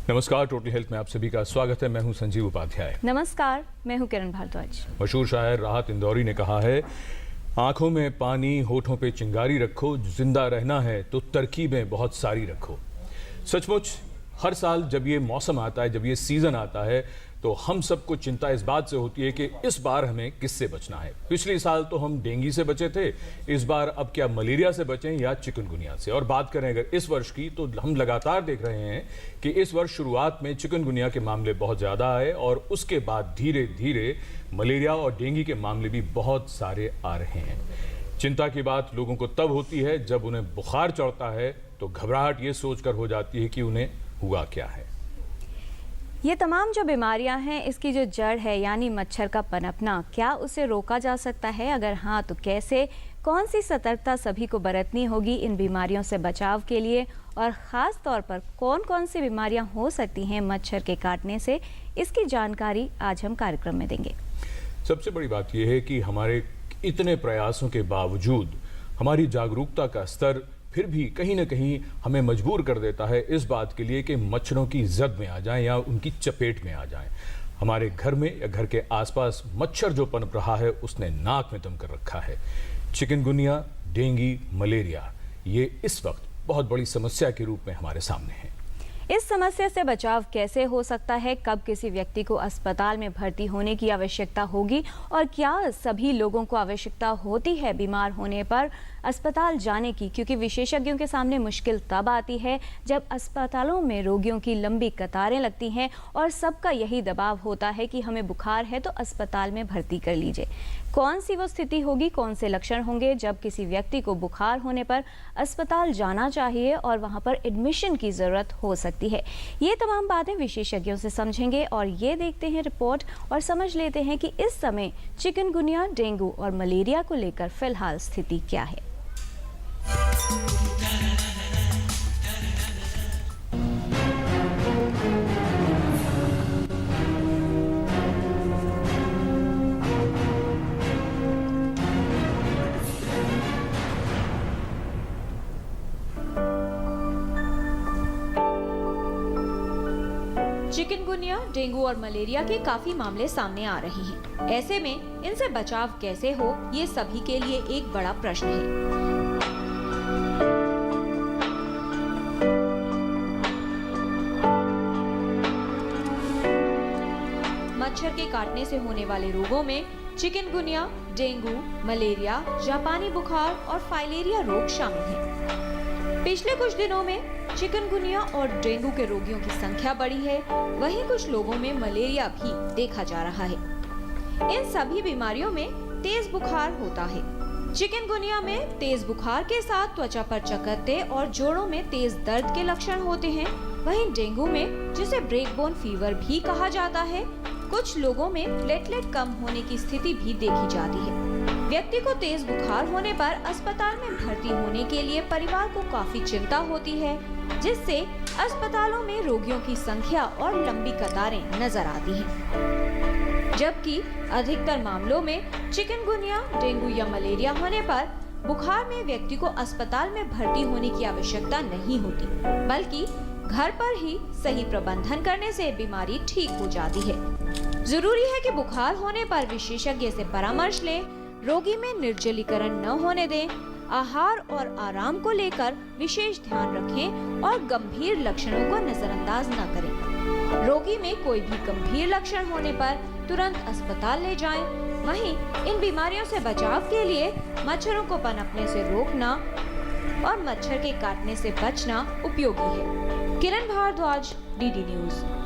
नमस्कार, total health में आप सभी का स्वागत है। मैं हूं संजीव उपाध्याय। नमस्कार, मैं हूं किरण भारद्वाज। मशहूर शायर राहत इंदौरी ने कहा है, आंखों में पानी, होठों पे चिंगारी रखो, जिंदा रहना है तो तरकीबें बहुत सारी रखो। सचमुच हर साल जब ये मौसम आता है, जब ये सीजन आता है, तो हम सबको चिंता इस बात से होती है कि इस बार हमें किससे बचना है। पिछले साल तो हम डेंगू से बचे थे, इस बार अब क्या मलेरिया से बचें या चिकनगुनिया से। और बात करें अगर इस वर्ष की, तो हम लगातार देख रहे हैं कि इस वर्ष शुरुआत में चिकनगुनिया के मामले बहुत ज़्यादा आए और उसके बाद धीरे धीरे मलेरिया और डेंगू के मामले भी बहुत सारे आ रहे हैं। चिंता की बात लोगों को तब होती है जब उन्हें बुखार चढ़ता है, तो घबराहट ये सोचकर हो जाती है कि उन्हें हुआ क्या है। ये तमाम जो बीमारियां हैं, इसकी जो जड़ है यानी मच्छर का पनपना, क्या उसे रोका जा सकता है? अगर हाँ तो कैसे? कौन सी सतर्कता सभी को बरतनी होगी इन बीमारियों से बचाव के लिए? और ख़ास तौर पर कौन कौन सी बीमारियां हो सकती हैं मच्छर के काटने से, इसकी जानकारी आज हम कार्यक्रम में देंगे। सबसे बड़ी बात यह है कि हमारे इतने प्रयासों के बावजूद हमारी जागरूकता का स्तर फिर भी कहीं ना कहीं हमें मजबूर कर देता है इस बात के लिए कि मच्छरों की जद में आ जाएं या उनकी चपेट में आ जाएं। हमारे घर में या घर के आसपास मच्छर जो पनप रहा है, उसने नाक में दम कर रखा है। चिकनगुनिया, डेंगू, मलेरिया, ये इस वक्त बहुत बड़ी समस्या के रूप में हमारे सामने है। इस समस्या से बचाव कैसे हो सकता है? कब किसी व्यक्ति को अस्पताल में भर्ती होने की आवश्यकता होगी? और क्या सभी लोगों को आवश्यकता होती है बीमार होने पर अस्पताल जाने की? क्योंकि विशेषज्ञों के सामने मुश्किल तब आती है जब अस्पतालों में रोगियों की लंबी कतारें लगती हैं और सबका यही दबाव होता है कि हमें बुखार है तो अस्पताल में भर्ती कर लीजिए। कौन सी वो स्थिति होगी, कौन से लक्षण होंगे जब किसी व्यक्ति को बुखार होने पर अस्पताल जाना चाहिए और वहां पर एडमिशन की जरूरत हो सकती है? ये तमाम बातें विशेषज्ञों से समझेंगे और ये देखते हैं रिपोर्ट और समझ लेते हैं कि इस समय चिकनगुनिया, डेंगू और मलेरिया को लेकर फिलहाल स्थिति क्या है। चिकनगुनिया, डेंगू और मलेरिया के काफी मामले सामने आ रहे हैं। ऐसे में इनसे बचाव कैसे हो, ये सभी के लिए एक बड़ा प्रश्न है। मच्छर के काटने से होने वाले रोगों में चिकनगुनिया, डेंगू, मलेरिया, जापानी बुखार और फाइलेरिया रोग शामिल हैं। पिछले कुछ दिनों में चिकनगुनिया और डेंगू के रोगियों की संख्या बढ़ी है, वहीं कुछ लोगों में मलेरिया भी देखा जा रहा है। इन सभी बीमारियों में तेज बुखार होता है। चिकनगुनिया में तेज बुखार के साथ त्वचा पर चकत्ते और जोड़ों में तेज दर्द के लक्षण होते हैं। वहीं डेंगू में, जिसे ब्रेकबोन फीवर भी कहा जाता है, कुछ लोगों में प्लेटलेट कम होने की स्थिति भी देखी जाती है। व्यक्ति को तेज बुखार होने पर अस्पताल में भर्ती होने के लिए परिवार को काफी चिंता होती है, जिससे अस्पतालों में रोगियों की संख्या और लंबी कतारें नजर आती हैं। जबकि अधिकतर मामलों में चिकनगुनिया, डेंगू या मलेरिया होने पर बुखार में व्यक्ति को अस्पताल में भर्ती होने की आवश्यकता नहीं होती, बल्कि घर पर ही सही प्रबंधन करने से बीमारी ठीक हो जाती है। जरूरी है कि बुखार होने पर विशेषज्ञ से परामर्श लें, रोगी में निर्जलीकरण न होने दें, आहार और आराम को लेकर विशेष ध्यान रखें और गंभीर लक्षणों को नजरअंदाज न करें। रोगी में कोई भी गंभीर लक्षण होने पर तुरंत अस्पताल ले जाएं। वहीं इन बीमारियों से बचाव के लिए मच्छरों को पनपने से रोकना और मच्छर के काटने से बचना उपयोगी है। किरण भारद्वाज, डीडी न्यूज।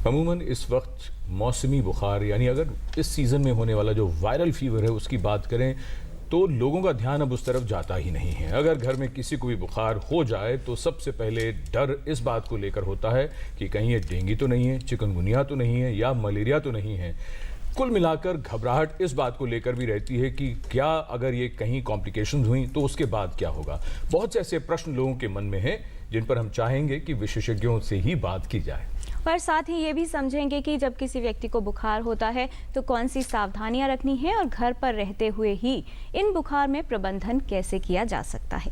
अमूमन इस वक्त मौसमी बुखार, यानी अगर इस सीज़न में होने वाला जो वायरल फीवर है उसकी बात करें, तो लोगों का ध्यान अब उस तरफ जाता ही नहीं है। अगर घर में किसी को भी बुखार हो जाए तो सबसे पहले डर इस बात को लेकर होता है कि कहीं ये डेंगू तो नहीं है, चिकनगुनिया तो नहीं है या मलेरिया तो नहीं है। कुल मिलाकर घबराहट इस बात को लेकर भी रहती है कि क्या अगर ये कहीं कॉम्प्लिकेशंस हुई तो उसके बाद क्या होगा। बहुत से ऐसे प्रश्न लोगों के मन में हैं जिन पर हम चाहेंगे कि विशेषज्ञों से ही बात की जाए। पर साथ ही ये भी समझेंगे कि जब किसी व्यक्ति को बुखार होता है तो कौन सी सावधानियां रखनी है और घर पर रहते हुए ही इन बुखार में प्रबंधन कैसे किया जा सकता है।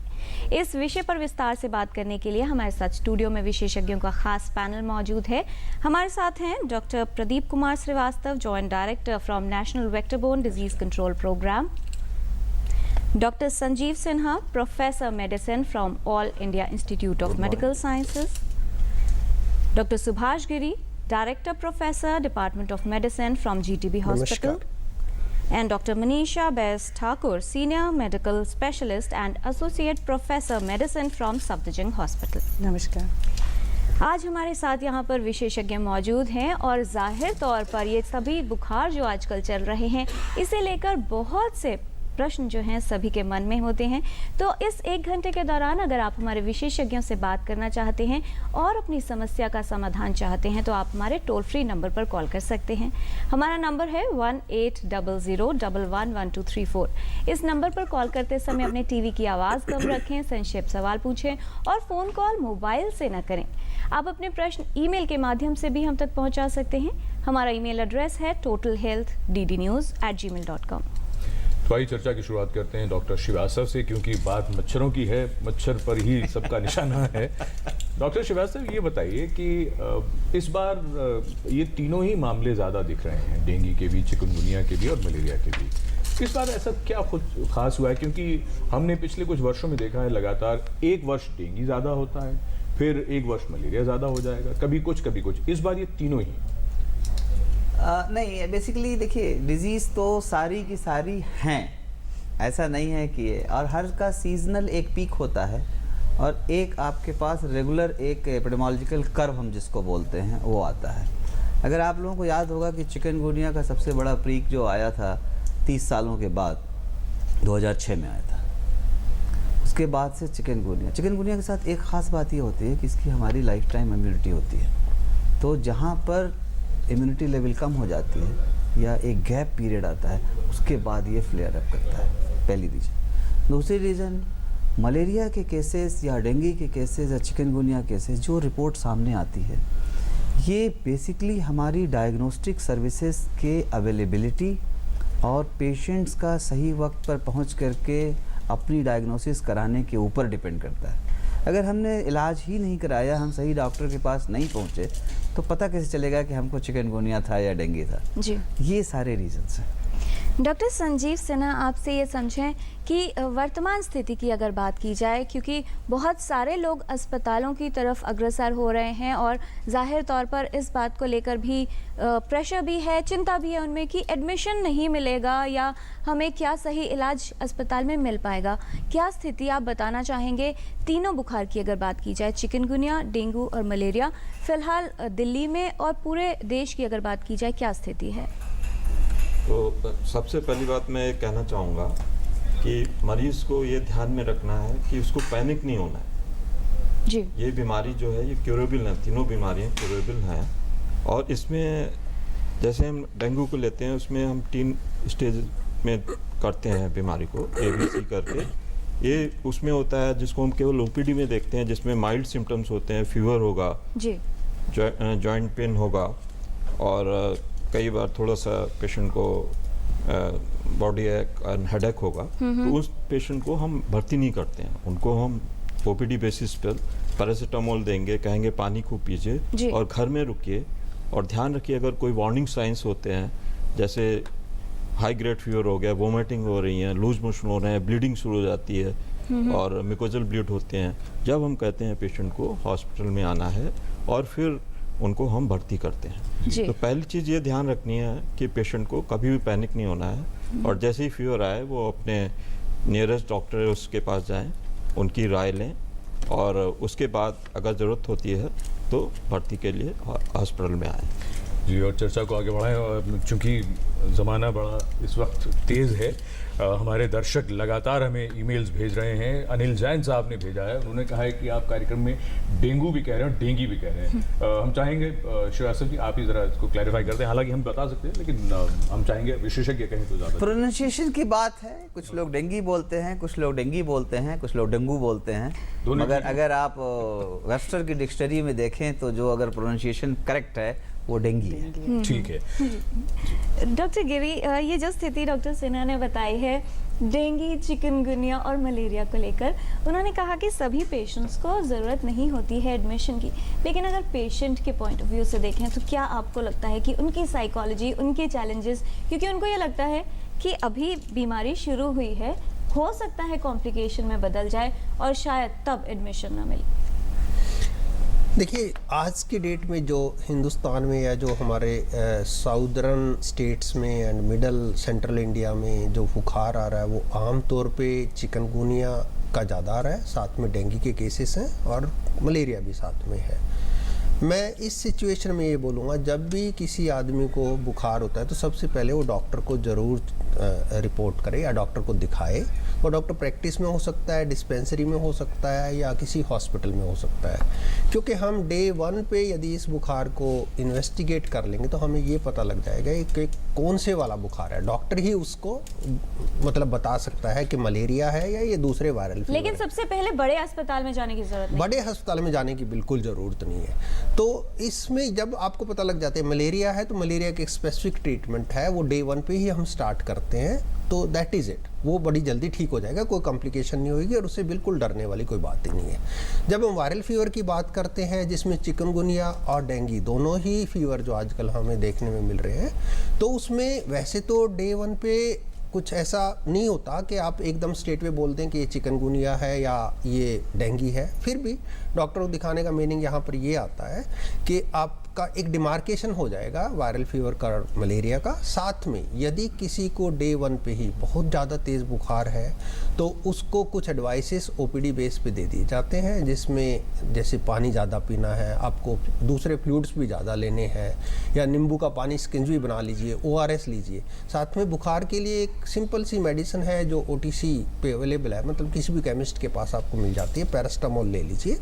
इस विषय पर विस्तार से बात करने के लिए हमारे साथ स्टूडियो में विशेषज्ञों का खास पैनल मौजूद है। हमारे साथ हैं doctor Pradeep Kumar Srivastava, joint director from National Vector-Borne Disease Control Programme, Dr. Sanjeev Sinha, Professor Medicine from All India Institute of Medical Sciences, Dr. Subhash Giri, Director Professor, Department of Medicine from GTB Hospital, and Dr. Manisha Bes Thakur, Senior Medical Specialist and Associate Professor Medicine from Safdarjung Hospital. नमस्कार। आज हमारे साथ यहाँ पर विशेषज्ञ मौजूद हैं और जाहिर तौर पर ये सभी बुखार जो आजकल चल रहे हैं इसे लेकर बहुत से प्रश्न जो हैं सभी के मन में होते हैं। तो इस 1 घंटे के दौरान अगर आप हमारे विशेषज्ञों से बात करना चाहते हैं और अपनी समस्या का समाधान चाहते हैं तो आप हमारे टोल फ्री नंबर पर कॉल कर सकते हैं। हमारा नंबर है 1800111234। इस नंबर पर कॉल करते समय अपने टीवी की आवाज़ कम रखें, संक्षिप्त सवाल पूछें और फ़ोन कॉल मोबाइल से न करें। आप अपने प्रश्न ईमेल के माध्यम से भी हम तक पहुँचा सकते हैं। हमारा ईमेल एड्रेस है totalhealthddnews@gmail.com। तो आइए चर्चा की शुरुआत करते हैं डॉक्टर श्रीवास्तव से, क्योंकि बात मच्छरों की है, मच्छर पर ही सबका निशाना है। डॉक्टर श्रीवास्तव, ये बताइए कि इस बार ये तीनों ही मामले ज़्यादा दिख रहे हैं, डेंगू के भी, चिकनगुनिया के भी और मलेरिया के भी। इस बार ऐसा क्या खास हुआ है? क्योंकि हमने पिछले कुछ वर्षों में देखा है लगातार एक वर्ष डेंगू ज़्यादा होता है, फिर एक वर्ष मलेरिया ज़्यादा हो जाएगा, कभी कुछ कभी कुछ। इस बार ये तीनों ही नहीं, बेसिकली देखिए, डिजीज़ तो सारी की सारी हैं, ऐसा नहीं है कि और हर का सीजनल एक पीक होता है और एक आपके पास रेगुलर एक एपिडेमियोलॉजिकल कर्व हम जिसको बोलते हैं वो आता है। अगर आप लोगों को याद होगा कि चिकनगुनिया का सबसे बड़ा पीक जो आया था 30 सालों के बाद 2006 में आया था। उसके बाद से चिकनगुनिया के साथ एक ख़ास बात ये होती है कि इसकी हमारी लाइफ टाइम इम्यूनिटी होती है। तो जहाँ पर इम्यूनिटी लेवल कम हो जाती है या एक गैप पीरियड आता है, उसके बाद ये फ्लेयर अप करता है, पहली रीज़न। दूसरी रीज़न, मलेरिया के केसेस या डेंगू के केसेस या चिकनगुनिया केसेस जो रिपोर्ट सामने आती है, ये बेसिकली हमारी डायग्नोस्टिक सर्विसेज के अवेलेबिलिटी और पेशेंट्स का सही वक्त पर पहुंच करके अपनी डायग्नोसिस कराने के ऊपर डिपेंड करता है। अगर हमने इलाज ही नहीं कराया, हम सही डॉक्टर के पास नहीं पहुंचे, तो पता कैसे चलेगा कि हमको चिकनगुनिया था या डेंगू था? जी, ये सारे रीजंस हैं। डॉक्टर संजीव सिन्हा, आपसे ये समझें कि वर्तमान स्थिति की अगर बात की जाए, क्योंकि बहुत सारे लोग अस्पतालों की तरफ अग्रसर हो रहे हैं और जाहिर तौर पर इस बात को लेकर भी प्रेशर भी है, चिंता भी है उनमें कि एडमिशन नहीं मिलेगा या हमें क्या सही इलाज अस्पताल में मिल पाएगा। क्या स्थिति आप बताना चाहेंगे तीनों बुखार की अगर बात की जाए, चिकनगुनिया, डेंगू और मलेरिया, फिलहाल दिल्ली में और पूरे देश की अगर बात की जाए, क्या स्थिति है? तो सबसे पहली बात मैं ये कहना चाहूँगा कि मरीज़ को ये ध्यान में रखना है कि उसको पैनिक नहीं होना है जी। ये बीमारी जो है ये क्यूरेबल है, तीनों बीमारियाँ क्यूरेबल हैं। और इसमें जैसे हम डेंगू को लेते हैं, उसमें हम 3 स्टेज में करते हैं बीमारी को, ABC करके। ये उसमें होता है जिसको हम केवल OPD में देखते हैं, जिसमें माइल्ड सिम्टम्स होते हैं, फीवर होगा जी, जॉइंट पेन होगा और कई बार थोड़ा सा पेशेंट को बॉडी हेडेक होगा, तो उस पेशेंट को हम भर्ती नहीं करते हैं। उनको हम OPD बेसिस पर पैरासीटामोल देंगे, कहेंगे पानी खूब पीजिए और घर में रुकिए। और ध्यान रखिए, अगर कोई वार्निंग साइंस होते हैं, जैसे हाई ग्रेड फीवर हो गया, वोमिटिंग हो रही है, लूज मोशन हो रहे हैं, ब्लीडिंग शुरू हो जाती है और मिकोजल ब्लीड होते हैं, जब हम कहते हैं पेशेंट को हॉस्पिटल में आना है और फिर उनको हम भर्ती करते हैं। तो पहली चीज़ ये ध्यान रखनी है कि पेशेंट को कभी भी पैनिक नहीं होना है और जैसे ही फीवर आए वो अपने नियरेस्ट डॉक्टर है उसके पास जाएं, उनकी राय लें और उसके बाद अगर ज़रूरत होती है तो भर्ती के लिए हॉस्पिटल में आएँ। जी, और चर्चा को आगे बढ़ाएं। और चूंकि ज़माना बड़ा इस वक्त तेज़ है, हमारे दर्शक लगातार हमें ईमेल्स भेज रहे हैं। अनिल जैन साहब ने भेजा है, उन्होंने कहा है कि आप कार्यक्रम में डेंगू भी कह रहे हैं और डेंगी भी कह रहे हैं। हम चाहेंगे श्रीवास्तव जी आप ही ज़रा इसको क्लैरिफाई करते हैं। हालांकि हम बता सकते हैं, लेकिन हम चाहेंगे विशेषज्ञ कहें तो ज़्यादा। प्रोनाउंसिएशन की बात है, कुछ लोग डेंगी बोलते हैं, कुछ लोग डेंगी बोलते हैं, कुछ लोग डेंगू बोलते हैं। मगर अगर आप वेबस्टर की डिक्शनरी में देखें तो जो अगर प्रोनाउंसिएशन करेक्ट है वो डेंगी है। ठीक है डॉक्टर गिरी, ये जो स्थिति डॉक्टर सिन्हा ने बताई है डेंगू, चिकनगुनिया और मलेरिया को लेकर, उन्होंने कहा कि सभी पेशेंट्स को ज़रूरत नहीं होती है एडमिशन की, लेकिन अगर पेशेंट के पॉइंट ऑफ व्यू से देखें तो क्या आपको लगता है कि उनकी साइकोलॉजी, उनके चैलेंजेस, क्योंकि उनको ये लगता है कि अभी बीमारी शुरू हुई है, हो सकता है कॉम्प्लिकेशन में बदल जाए और शायद तब एडमिशन ना मिले। देखिए, आज की डेट में जो हिंदुस्तान में या जो हमारे साउदर्न स्टेट्स में एंड मिडल सेंट्रल इंडिया में जो बुखार आ रहा है वो आम तौर पे चिकनगुनिया का ज़्यादा आ रहा है, साथ में डेंगू के केसेस हैं और मलेरिया भी साथ में है। मैं इस सिचुएशन में ये बोलूँगा, जब भी किसी आदमी को बुखार होता है तो सबसे पहले वो डॉक्टर को ज़रूर रिपोर्ट करे या डॉक्टर को दिखाए। वो डॉक्टर प्रैक्टिस में हो सकता है, डिस्पेंसरी में हो सकता है या किसी हॉस्पिटल में हो सकता है। क्योंकि हम डे 1 पे यदि इस बुखार को इन्वेस्टिगेट कर लेंगे तो हमें ये पता लग जाएगा कि कौन से वाला बुखार है। डॉक्टर ही उसको मतलब बता सकता है कि मलेरिया है या ये दूसरे वायरल फीवर। लेकिन सबसे पहले बड़े अस्पताल में जाने की जरूरत नहीं। बड़े अस्पताल में जाने की बिल्कुल ज़रूरत नहीं है। तो इसमें जब आपको पता लग जाता है मलेरिया है तो मलेरिया की एक स्पेसिफिक ट्रीटमेंट है, वो डे 1 पे ही हम स्टार्ट करते हैं, तो दैट इज़ इट। वो बड़ी जल्दी ठीक हो जाएगा, कोई कॉम्प्लिकेशन नहीं होगी और उससे बिल्कुल डरने वाली कोई बात ही नहीं है। जब हम वायरल फीवर की बात करते हैं जिसमें चिकनगुनिया और डेंगू दोनों ही फीवर जो आजकल हमें देखने में मिल रहे हैं, तो उसमें वैसे तो डे 1 पे कुछ ऐसा नहीं होता कि आप एकदम स्ट्रेट में बोल दें कि ये चिकनगुनिया है या ये डेंगू है। फिर भी डॉक्टर को दिखाने का मीनिंग यहाँ पर ये आता है कि आपका एक डिमार्केशन हो जाएगा वायरल फीवर का और मलेरिया का। साथ में यदि किसी को डे 1 पे ही बहुत ज़्यादा तेज़ बुखार है तो उसको कुछ एडवाइसेस ओपीडी बेस पे दे दिए जाते हैं, जिसमें जैसे पानी ज़्यादा पीना है, आपको दूसरे फ्लूइड्स भी ज़्यादा लेने हैं, या नींबू का पानी स्किंजी बना लीजिए, ORS लीजिए। साथ में बुखार के लिए एक सिंपल सी मेडिसिन है जो OTC पे अवेलेबल है, मतलब किसी भी केमिस्ट के पास आपको मिल जाती है, पैरास्टामोल ले लीजिए।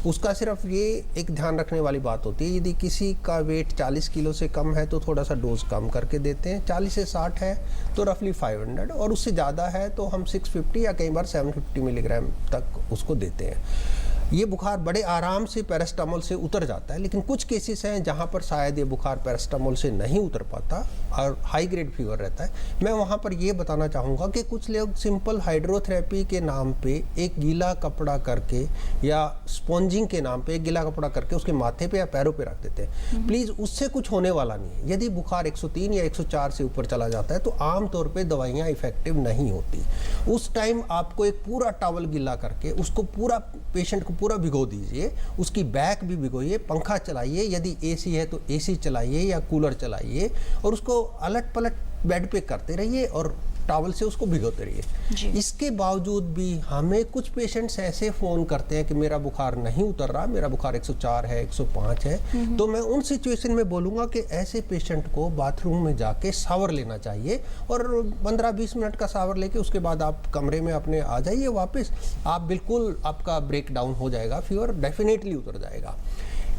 उसका सिर्फ ये एक ध्यान रखने वाली बात होती है, यदि किसी का वेट 40 किलो से कम है तो थोड़ा सा डोज कम करके देते हैं, 40 से 60 है तो रफली 500, और उससे ज़्यादा है तो हम 650 या कई बार 750 मिलीग्राम तक उसको देते हैं। ये बुखार बड़े आराम से पैरास्टामोल से उतर जाता है, लेकिन कुछ केसेस हैं जहाँ पर शायद ये बुखार पैरास्टामोल से नहीं उतर पाता और हाई ग्रेड फीवर रहता है। मैं वहाँ पर ये बताना चाहूँगा कि कुछ लोग सिंपल हाइड्रोथेरेपी के नाम पे एक गीला कपड़ा करके या स्पॉन्जिंग के नाम पे एक गीला कपड़ा करके उसके माथे पे या पैरों पे रख देते हैं। प्लीज़, उससे कुछ होने वाला नहीं है। यदि बुखार 103 या 104 से ऊपर चला जाता है तो आमतौर पर दवाइयाँ इफेक्टिव नहीं होती। उस टाइम आपको एक पूरा टॉवल गीला करके उसको पूरा पेशेंट को पूरा भिगो दीजिए, उसकी बैक भी भिगोइए, पंखा चलाइए, यदि एसी है तो एसी चलाइए या कूलर चलाइए, और उसको अलट पलट बेड पे करते रहिए और टॉवल से उसको भिगोते रहिए। इसके बावजूद भी हमें कुछ पेशेंट्स ऐसे फ़ोन करते हैं कि मेरा बुखार नहीं उतर रहा, मेरा बुखार 104 है, 105 है, तो मैं उन सिचुएशन में बोलूँगा कि ऐसे पेशेंट को बाथरूम में जाके शावर लेना चाहिए और 15-20 मिनट का शावर लेके उसके बाद आप कमरे में अपने आ जाइए वापस। आप बिल्कुल, आपका ब्रेक डाउन हो जाएगा, फीवर डेफिनेटली उतर जाएगा।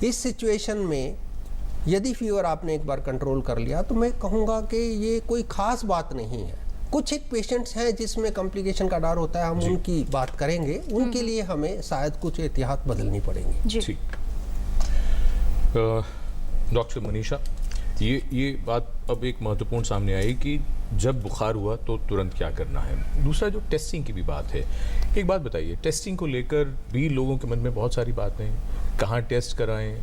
इस सिचुएशन में यदि फीवर आपने एक बार कंट्रोल कर लिया तो मैं कहूँगा कि ये कोई ख़ास बात नहीं है। कुछ एक पेशेंट्स हैं जिसमें कॉम्प्लिकेशन का डर होता है, हम उनकी बात करेंगे, उनके लिए हमें शायद कुछ एहतियात बदलनी पड़ेंगी। जी। डॉक्टर मनीषा, ये बात अब एक महत्वपूर्ण सामने आई कि जब बुखार हुआ तो तुरंत क्या करना है। दूसरा जो टेस्टिंग की भी बात है, एक बात बताइए, टेस्टिंग को लेकर भी लोगों के मन में बहुत सारी बातें हैं, कहाँ टेस्ट कराएं,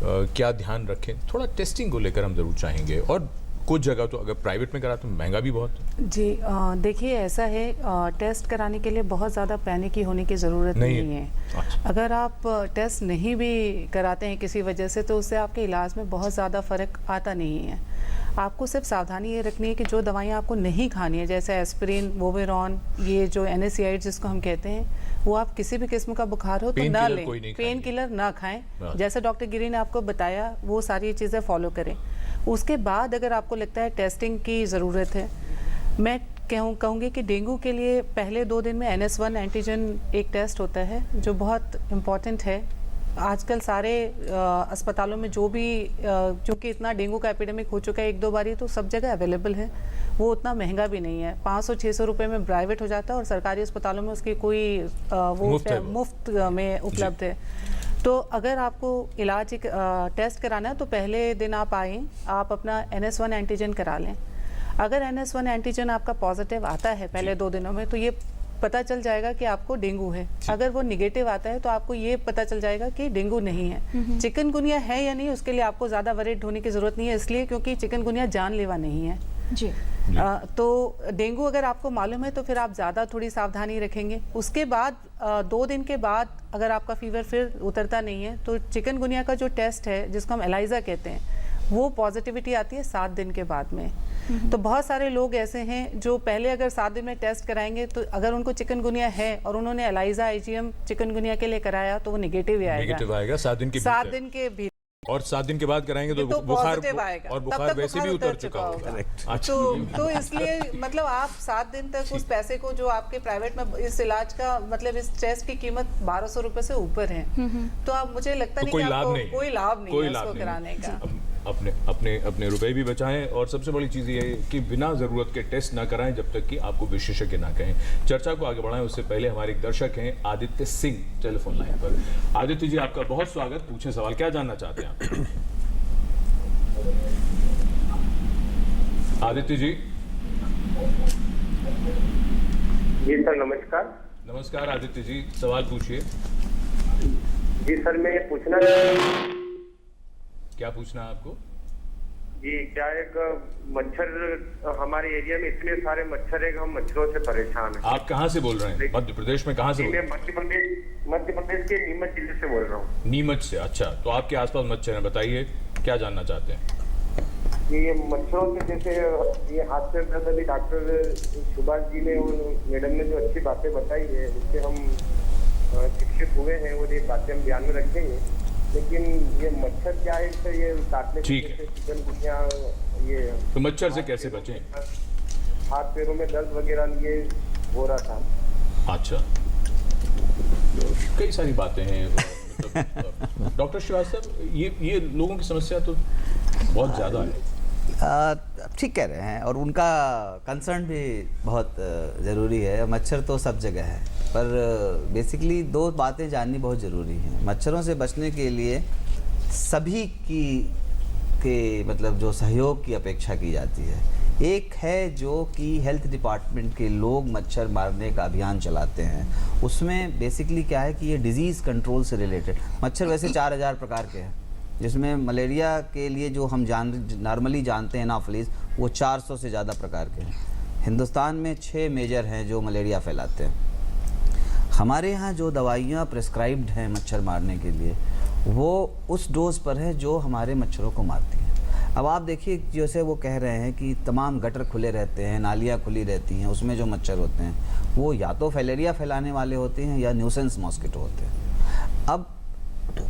क्या ध्यान रखें, थोड़ा टेस्टिंग को लेकर हम ज़रूर चाहेंगे। और कुछ जगह तो अगर प्राइवेट में करा तो महंगा भी बहुत है। जी, देखिए ऐसा है, टेस्ट कराने के लिए बहुत ज़्यादा पैनिक होने की ज़रूरत नहीं है। अच्छा। अगर आप टेस्ट नहीं भी कराते हैं किसी वजह से तो उससे आपके इलाज में बहुत ज़्यादा फ़र्क आता नहीं है। आपको सिर्फ सावधानी ये रखनी है कि जो दवाइयाँ आपको नहीं खानी है, जैसे एस्पिरिन, वोवेरॉन, ये जो NSAID जिसको हम कहते हैं, वो आप किसी भी किस्म का बुखार हो तो ना लें, पेन किलर ना खाएं। जैसे डॉक्टर गिरी ने आपको बताया वो सारी चीज़ें फॉलो करें। उसके बाद अगर आपको लगता है टेस्टिंग की ज़रूरत है, मैं कहूँगी कि डेंगू के लिए पहले 2 दिन में NS1 एंटीजन एक टेस्ट होता है जो बहुत इम्पॉर्टेंट है। आजकल सारे अस्पतालों में जो भी चूँकि इतना डेंगू का एपिडेमिक हो चुका है 1-2 बारी, तो सब जगह अवेलेबल है। वो उतना महंगा भी नहीं है, 500-600 रुपये में प्राइवेट हो जाता है और सरकारी अस्पतालों में उसकी कोई मुफ्त में उपलब्ध है। तो अगर आपको इलाज टेस्ट कराना है तो पहले दिन आप आएँ, आप अपना NS1 एंटीजन करा लें। अगर NS1 एंटीजन आपका पॉजिटिव आता है पहले 2 दिनों में, तो ये पता चल जाएगा कि आपको डेंगू है। अगर वो निगेटिव आता है तो आपको ये पता चल जाएगा कि डेंगू नहीं है। चिकनगुनिया है या नहीं, उसके लिए आपको ज़्यादा वरीड होने की ज़रूरत नहीं है, इसलिए क्योंकि चिकनगुनिया जानलेवा नहीं है जी। तो डेंगू अगर आपको मालूम है तो फिर आप ज़्यादा थोड़ी सावधानी रखेंगे। उसके बाद 2 दिन के बाद अगर आपका फीवर फिर उतरता नहीं है तो चिकनगुनिया का जो टेस्ट है, जिसको हम एलाइजा कहते हैं, वो पॉजिटिविटी आती है 7 दिन के बाद में। तो बहुत सारे लोग ऐसे हैं जो पहले अगर 7 दिन में टेस्ट कराएंगे तो अगर उनको चिकनगुनिया है और उन्होंने एलाइजा IgM चिकनगुनिया के लिए कराया तो वो निगेटिव ही आएगा। नेगेटिव आएगा 7 दिन के 7 दिन के भीतर, और 7 दिन के बाद कराएंगे तो बुखार आएगा, और बुखार वैसे भी उतर चुका होगा। अच्छा। तो इसलिए मतलब आप 7 दिन तक उस पैसे को जो आपके प्राइवेट में इस इलाज का मतलब इस टेस्ट की कीमत 1200 रुपए से ऊपर है, तो आप मुझे लगता तो नहीं कोई कि लाभ आपको नहीं, कोई लाभ नहीं है लाभ इसको कराने का। अपने रुपए भी बचाएं, और सबसे बड़ी चीज़ ये है कि बिना ज़रूरत के टेस्ट ना कराएं जब तक कि आपको विशेषज्ञ ना कहें। चर्चा को आगे बढ़ाएं उससे पहले हमारे एक दर्शक हैं आदित्य सिंह टेलीफोन लाइन पर। आदित्य जी, आपका बहुत स्वागत। पूछें सवाल, क्या जानना चाहते हैं आप? आदित्य जी। जी सर, नमस्कार। नमस्कार आदित्य जी, सवाल पूछिए। जी सर, मैं ये पूछना, क्या पूछना है आपको? जी क्या एक मच्छर, हमारे एरिया में इतने सारे मच्छर है कि हम मच्छरों से परेशान हैं। आप कहाँ से बोल रहे हैं? मध्य प्रदेश में कहाँ से? मैं मध्य प्रदेश के नीमच जिले से बोल रहा हूँ। नीमच से? अच्छा, तो आपके आसपास मच्छर हैं, बताइए क्या जानना चाहते हैं? ये मच्छरों से जैसे ये हाथ पैर दर्द, अभी डॉक्टर सुभाष जी ने और मैडम ने जो अच्छी बातें बताई है उससे हम शिक्षित हुए हैं और ये बातें हम ध्यान में रखेंगे। लेकिन ये मच्छर क्या है, इससे ये काटने ठीक है। चिकनगुनिया, ये तो मच्छर से कैसे बचें? हाथ पैरों में दर्द वगैरह ये हो रहा था। अच्छा, कई सारी बातें हैं। मतलब डॉक्टर श्रीवास्तव, ये लोगों की समस्या तो बहुत ज़्यादा है। ठीक कह रहे हैं, और उनका कंसर्न भी बहुत ज़रूरी है। मच्छर तो सब जगह है, पर बेसिकली 2 बातें जाननी बहुत ज़रूरी हैं। मच्छरों से बचने के लिए सभी के मतलब जो सहयोग की अपेक्षा की जाती है। एक है जो कि हेल्थ डिपार्टमेंट के लोग मच्छर मारने का अभियान चलाते हैं। उसमें बेसिकली क्या है कि ये डिजीज़ कंट्रोल से रिलेटेड, मच्छर वैसे 4000 प्रकार के हैं, जिसमें मलेरिया के लिए जो हम नॉर्मली जानते हैं एनाफिलीज, वो 400 से ज़्यादा प्रकार के हैं। हिंदुस्तान में 6 मेजर हैं जो मलेरिया फैलाते हैं। हमारे यहाँ जो दवाइयाँ प्रिस्क्राइब्ड हैं मच्छर मारने के लिए, वो उस डोज पर है जो हमारे मच्छरों को मारती हैं। अब आप देखिए, जैसे वो कह रहे हैं कि तमाम गटर खुले रहते हैं, नालियाँ खुली रहती हैं, उसमें जो मच्छर होते हैं वो या तो फैलेरिया फैलाने वाले होते हैं या न्यूसेंस मॉस्किटो होते हैं। अब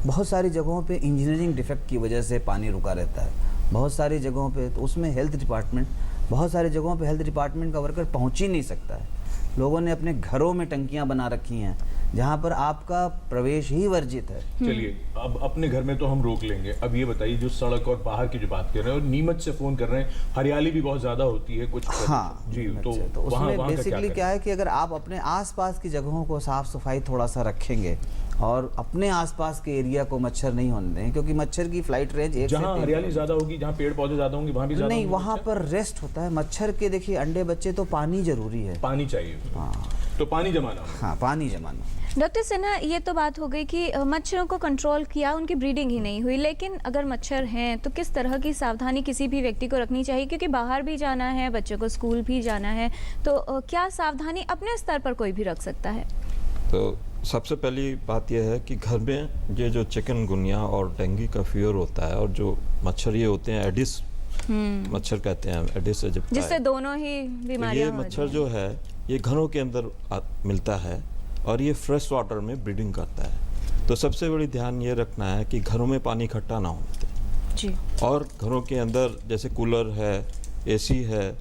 बहुत सारी जगहों पे इंजीनियरिंग डिफेक्ट की वजह से पानी रुका रहता है, बहुत सारी जगहों पे तो उसमें हेल्थ डिपार्टमेंट, बहुत सारी जगहों पे हेल्थ डिपार्टमेंट का वर्कर पहुंच ही नहीं सकता है। लोगों ने अपने घरों में टंकियां बना रखी हैं जहां पर आपका प्रवेश ही वर्जित है। चलिए, अब अपने घर में तो हम रोक लेंगे। अब ये बताइए, जो सड़क और बाहर की जो बात कर रहे हैं, और नीमच से फोन कर रहे हैं, हरियाली भी बहुत ज्यादा होती है कुछ। हाँ जी, तो उसमें वहाँ बेसिकली क्या है कि अगर आप अपने आसपास की जगहों को साफ सफाई थोड़ा सा रखेंगे और अपने आसपास के एरिया को मच्छर नहीं होने दें, क्योंकि मच्छर की फ्लाइट रेंज जहाँ हरियाली ज्यादा होगी, जहाँ पेड़ पौधे ज्यादा होंगे, वहाँ भी ज्यादा नहीं, वहाँ पर रेस्ट होता है मच्छर के। देखिए, अंडे बच्चे तो पानी जरूरी है, पानी चाहिए। हाँ, तो पानी जमाना। हाँ, पानी जमाना। डॉक्टर सिन्हा, ये तो बात हो गई कि मच्छरों को कंट्रोल किया, उनकी ब्रीडिंग ही नहीं हुई, लेकिन अगर मच्छर हैं तो किस तरह की सावधानी किसी भी व्यक्ति को रखनी चाहिए? क्योंकि बाहर भी जाना है, बच्चों को स्कूल भी जाना है, तो क्या सावधानी अपने स्तर पर कोई भी रख सकता है? तो सबसे पहली बात यह है कि घर में ये जो चिकनगुनिया और डेंगू का फीवर होता है, और जो मच्छर ये होते हैं एडिस मच्छर कहते हैं, एडिस से जिससे दोनों ही बीमारियां ये मच्छर जो है ये घरों के अंदर मिलता है और ये फ्रेश वाटर में ब्रीडिंग करता है। तो सबसे बड़ी ध्यान ये रखना है कि घरों में पानी इकट्ठा ना होने दें। जी। और घरों के अंदर जैसे कूलर है, एसी है,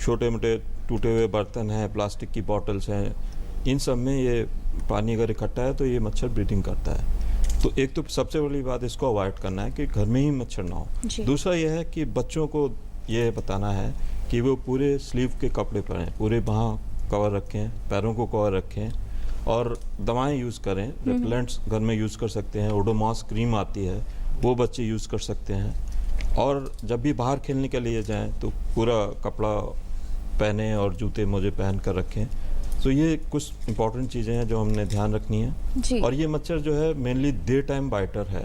छोटे मोटे टूटे हुए बर्तन हैं, प्लास्टिक की बॉटल्स हैं, इन सब में ये पानी अगर इकट्ठा है तो ये मच्छर ब्रीडिंग करता है। तो एक तो सबसे बड़ी बात इसको अवॉइड करना है कि घर में ही मच्छर ना हो। जी। दूसरा यह है कि बच्चों को ये बताना है कि वो पूरे स्लीव के कपड़े पहनें, पूरे बाँह कवर रखें, पैरों को कवर रखें और दवाएं यूज़ करें। रिपेलेंट्स घर में यूज़ कर सकते हैं, ओडोमॉस क्रीम आती है वो बच्चे यूज़ कर सकते हैं। और जब भी बाहर खेलने के लिए जाएं तो पूरा कपड़ा पहने और जूते मोजे पहन कर रखें। तो ये कुछ इंपॉर्टेंट चीज़ें हैं जो हमने ध्यान रखनी है। जी। और ये मच्छर जो है मेनली डे टाइम बाइटर है।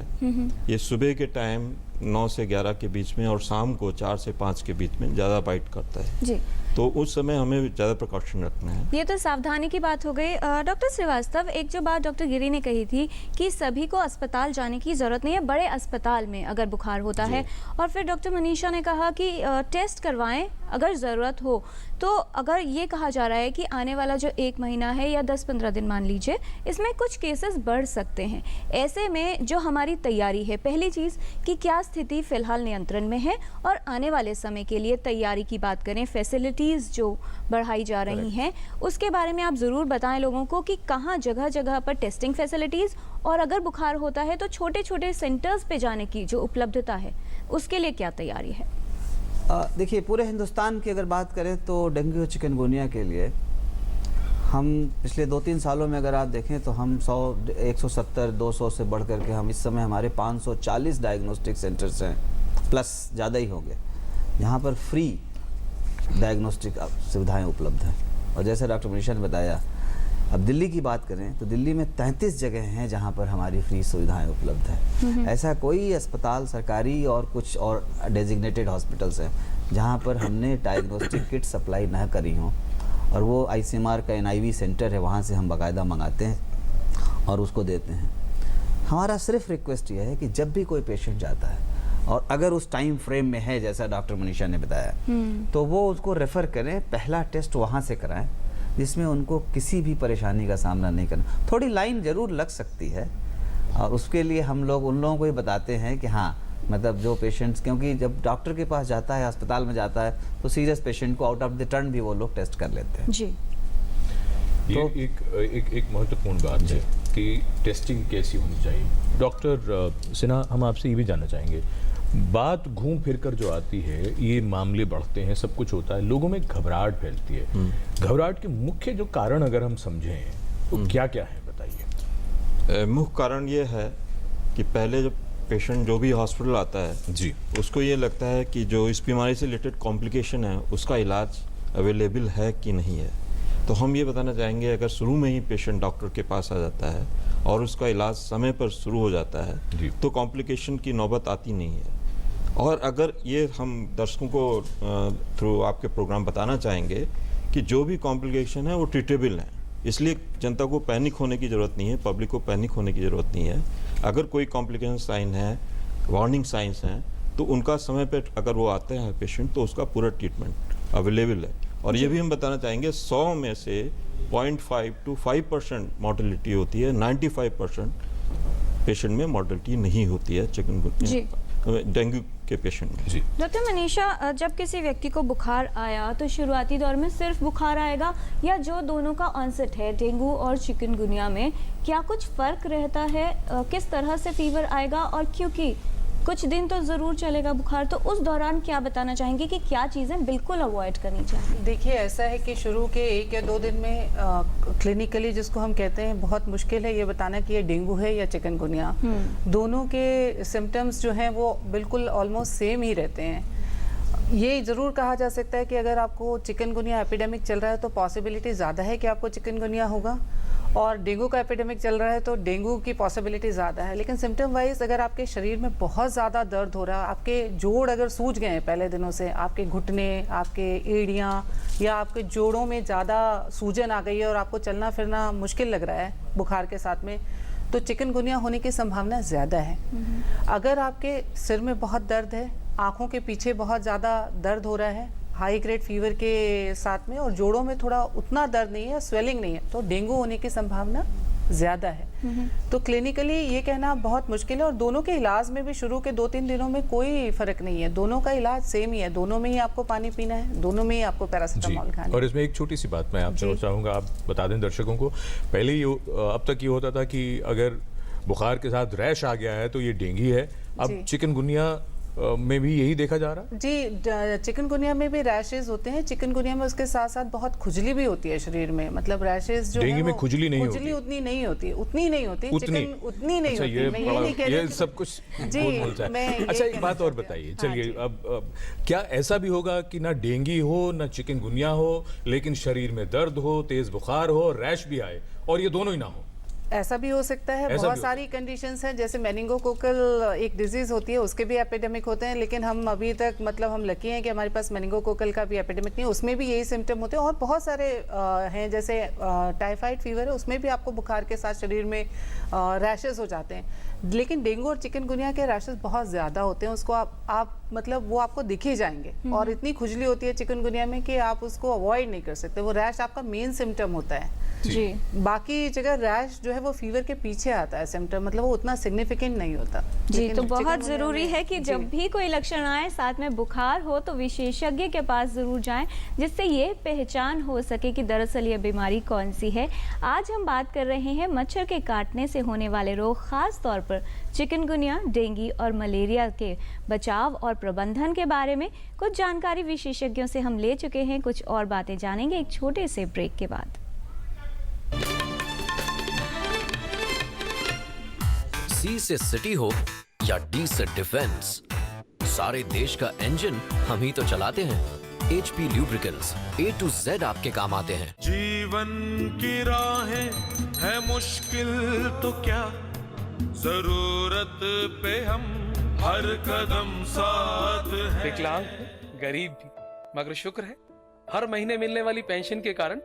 ये सुबह के टाइम 9 से 11 के बीच में और शाम को 4 से 5 के बीच में ज़्यादा बाइट करता है। जी। तो उस समय हमें ज़्यादा प्रिकॉशन रखना है। ये तो सावधानी की बात हो गई। डॉक्टर श्रीवास्तव, एक जो बात डॉक्टर गिरी ने कही थी कि सभी को अस्पताल जाने की ज़रूरत नहीं है, बड़े अस्पताल में अगर बुखार होता है, और फिर डॉक्टर मनीषा ने कहा कि टेस्ट करवाएं अगर ज़रूरत हो। तो अगर ये कहा जा रहा है कि आने वाला जो 1 महीना है या 10-15 दिन मान लीजिए, इसमें कुछ केसेस बढ़ सकते हैं, ऐसे में जो हमारी तैयारी है, पहली चीज़ कि क्या स्थिति फ़िलहाल नियंत्रण में है, और आने वाले समय के लिए तैयारी की बात करें, फैसिलिटीज़ जो बढ़ाई जा रही हैं उसके बारे में आप ज़रूर बताएं लोगों को कि कहाँ जगह जगह पर टेस्टिंग फैसिलिटीज़, और अगर बुखार होता है तो छोटे छोटे सेंटर्स पे जाने की जो उपलब्धता है उसके लिए क्या तैयारी है। देखिए, पूरे हिंदुस्तान की अगर बात करें तो डेंगू चिकनगुनिया के लिए हम पिछले 2-3 सालों में अगर आप देखें तो हम 100, 170, 200 से बढ़ करके हम इस समय हमारे 540 डायग्नोस्टिक सेंटर्स हैं, प्लस ज़्यादा ही होंगे, यहाँ पर फ्री डायग्नोस्टिक सुविधाएं उपलब्ध हैं। और जैसे डॉक्टर मनीषा ने बताया, अब दिल्ली की बात करें तो दिल्ली में 33 जगह हैं जहां पर हमारी फ्री सुविधाएं उपलब्ध हैं। ऐसा कोई अस्पताल सरकारी और कुछ और डेजिग्नेटेड हॉस्पिटल्स हैं जहां पर हमने डायग्नोस्टिक किट सप्लाई न करी हों, और वो ICMR का NIV सेंटर है, वहाँ से हम बाकायदा मंगाते हैं और उसको देते हैं। हमारा सिर्फ रिक्वेस्ट ये है कि जब भी कोई पेशेंट जाता है और अगर उस टाइम फ्रेम में है जैसा डॉक्टर मनीषा ने बताया, तो वो उसको रेफ़र करें, पहला टेस्ट वहाँ से कराएं जिसमें उनको किसी भी परेशानी का सामना नहीं करना। थोड़ी लाइन ज़रूर लग सकती है और उसके लिए हम लोग उन लोगों को ही बताते हैं कि हाँ, मतलब जो पेशेंट्स, क्योंकि जब डॉक्टर के पास जाता है, अस्पताल में जाता है, तो सीरियस पेशेंट को आउट ऑफ द टर्न भी वो लोग टेस्ट कर लेते हैं। जी। ये एक महत्वपूर्ण बात है कि टेस्टिंग कैसी होनी चाहिए। डॉक्टर सिन्हा, हम आपसे ये भी जानना चाहेंगे, बात घूम फिर कर जो आती है, ये मामले बढ़ते हैं, सब कुछ होता है, लोगों में घबराहट फैलती है। घबराहट के मुख्य जो कारण अगर हम समझें तो क्या क्या है, बताइए। मुख्य कारण ये है कि पहले जब पेशेंट जो भी हॉस्पिटल आता है जी, उसको ये लगता है कि जो इस बीमारी से रिलेटेड कॉम्प्लिकेशन है उसका इलाज अवेलेबल है कि नहीं है। तो हम ये बताना चाहेंगे, अगर शुरू में ही पेशेंट डॉक्टर के पास आ जाता है और उसका इलाज समय पर शुरू हो जाता है तो कॉम्प्लिकेशन की नौबत आती नहीं है। और अगर ये हम दर्शकों को थ्रू आपके प्रोग्राम बताना चाहेंगे कि जो भी कॉम्प्लिकेशन है वो ट्रीटेबल है, इसलिए जनता को पैनिक होने की ज़रूरत नहीं है, पब्लिक को पैनिक होने की ज़रूरत नहीं है। अगर कोई कॉम्प्लिकेशन साइन है, वार्निंग साइंस हैं, तो उनका समय पर अगर वो आते हैं पेशेंट तो उसका पूरा ट्रीटमेंट अवेलेबल है। और ये भी हम बताना चाहेंगे, 100 में से 0.5 to 5% मॉर्टेलिटी होती है, 95% पेशेंट में मॉर्टेलिटी नहीं होती है चिकनगुनिया डेंगू के पेशेंट में। जी डॉक्टर मनीषा, जब किसी व्यक्ति को बुखार आया तो शुरुआती दौर में सिर्फ बुखार आएगा, या जो दोनों का ऑनसेट है डेंगू और चिकनगुनिया में, क्या कुछ फ़र्क रहता है? किस तरह से फीवर आएगा, और क्योंकि कुछ दिन तो ज़रूर चलेगा बुखार, तो उस दौरान क्या बताना चाहेंगे कि क्या चीज़ें बिल्कुल अवॉइड करनी चाहिए? देखिए, ऐसा है कि शुरू के 1 या 2 दिन में क्लिनिकली जिसको हम कहते हैं बहुत मुश्किल है ये बताना कि ये डेंगू है या चिकनगुनिया। दोनों के सिम्टम्स जो हैं वो बिल्कुल ऑलमोस्ट सेम ही रहते हैं। ये ज़रूर कहा जा सकता है कि अगर आपको चिकनगुनिया एपिडेमिक चल रहा है तो पॉसिबिलिटी ज़्यादा है कि आपको चिकनगुनिया होगा, और डेंगू का एपिडेमिक चल रहा है तो डेंगू की पॉसिबिलिटी ज़्यादा है। लेकिन सिम्टम वाइज अगर आपके शरीर में बहुत ज़्यादा दर्द हो रहा है, आपके जोड़ अगर सूज गए हैं पहले दिनों से, आपके घुटने, आपके एड़ियाँ या आपके जोड़ों में ज़्यादा सूजन आ गई है और आपको चलना फिरना मुश्किल लग रहा है बुखार के साथ में, तो चिकनगुनिया होने की संभावना ज़्यादा है। अगर आपके सिर में बहुत दर्द है, आँखों के पीछे बहुत ज़्यादा दर्द हो रहा है हाई ग्रेड फीवर के साथ में, और जोड़ों में थोड़ा उतना दर्द नहीं है, स्वेलिंग नहीं है, तो डेंगू होने की संभावना ज़्यादा है। तो क्लिनिकली ये कहना बहुत मुश्किल है, और दोनों के इलाज में भी शुरू के 2-3 दिनों में कोई फ़र्क नहीं है, दोनों का इलाज सेम ही है, दोनों में ही आपको पानी पीना है, दोनों में ही आपको जी। पैरासीटामोल खाना और है। इसमें एक छोटी सी बात मैं आपसे चाहूँगा, आप बता दें दर्शकों को। पहले ये अब तक ये होता था कि अगर बुखार के साथ रैश आ गया है तो ये डेंगू है, अब जी। चिकनगुनिया में भी यही देखा जा रहा है? जी, चिकनगुनिया में भी रैशेज होते हैं, चिकनगुनिया में उसके साथ साथ बहुत खुजली भी होती है शरीर में, मतलब रैशेज जो है डेंगू में वो- खुजली नहीं होती? खुजली उतनी नहीं होती, उतनी नहीं होती, उतनी उतनी नहीं अच्छा, होती। ये मैं ये नहीं कह रही ये कि- सब कुछ जी, गोलमोल सा है। मैं ये अच्छा, एक कहना बात और चाहती हूँ। बताइए, हाँ चलिए जी। अब क्या ऐसा भी होगा कि ना डेंगू हो ना चिकनगुनिया हो, लेकिन शरीर में दर्द हो, तेज बुखार हो, रैश भी आए, और ये दोनों ही ना हो? ऐसा भी हो सकता है, ऐसा बहुत भी सारी कंडीशंस हैं, जैसे मेनिंगोकोकल एक डिजीज होती है, उसके भी एपिडेमिक होते हैं, लेकिन हम अभी तक मतलब हम लकी हैं कि हमारे पास मेनिंगोकोकल का भी एपिडेमिक नहीं है, उसमें भी यही सिम्टम होते हैं। और बहुत सारे हैं, जैसे टाइफाइड फीवर है, उसमें भी आपको बुखार के साथ शरीर में रैशेस हो जाते हैं। लेकिन डेंगू और चिकनगुनिया के रैशेस बहुत ज़्यादा होते हैं, उसको आप मतलब वो आपको दिख ही जाएंगे, और इतनी खुजली होती है चिकनगुनिया में कि आप उसको अवॉइड नहीं कर सकते, वो रैश आपका मेन सिम्टम होता है। जी। बाकी जगह रैश जो है वो फीवर के पीछे आता है सिम्टम, मतलब वो उतना सिग्निफिकेंट नहीं होता। जी, लेकिन तो बहुत चिकनगुनिया ज़रूरी में- है कि जी। जब भी कोई लक्षण आए, साथ में बुखार हो, तो विशेषज्ञ के पास ज़रूर जाएं, जिससे ये पहचान हो सके कि दरअसल ये बीमारी कौन सी है। आज हम बात कर रहे हैं मच्छर के काटने से होने वाले रोग, ख़ास तौर पर चिकनगुनिया, डेंगू और मलेरिया के बचाव और प्रबंधन के बारे में। कुछ जानकारी विशेषज्ञों से हम ले चुके हैं, कुछ और बातें जानेंगे एक छोटे से ब्रेक के बाद। सी से सिटी हो या डी से डिफेंस, सारे देश का इंजन हम ही तो चलाते हैं। HP lubricants A to Z आपके काम आते हैं। जीवन की राहें है मुश्किल तो क्या, जरूरत पे हम हर कदम साथ हैं। विकलांग गरीब भी, मगर शुक्र है हर महीने मिलने वाली पेंशन के कारण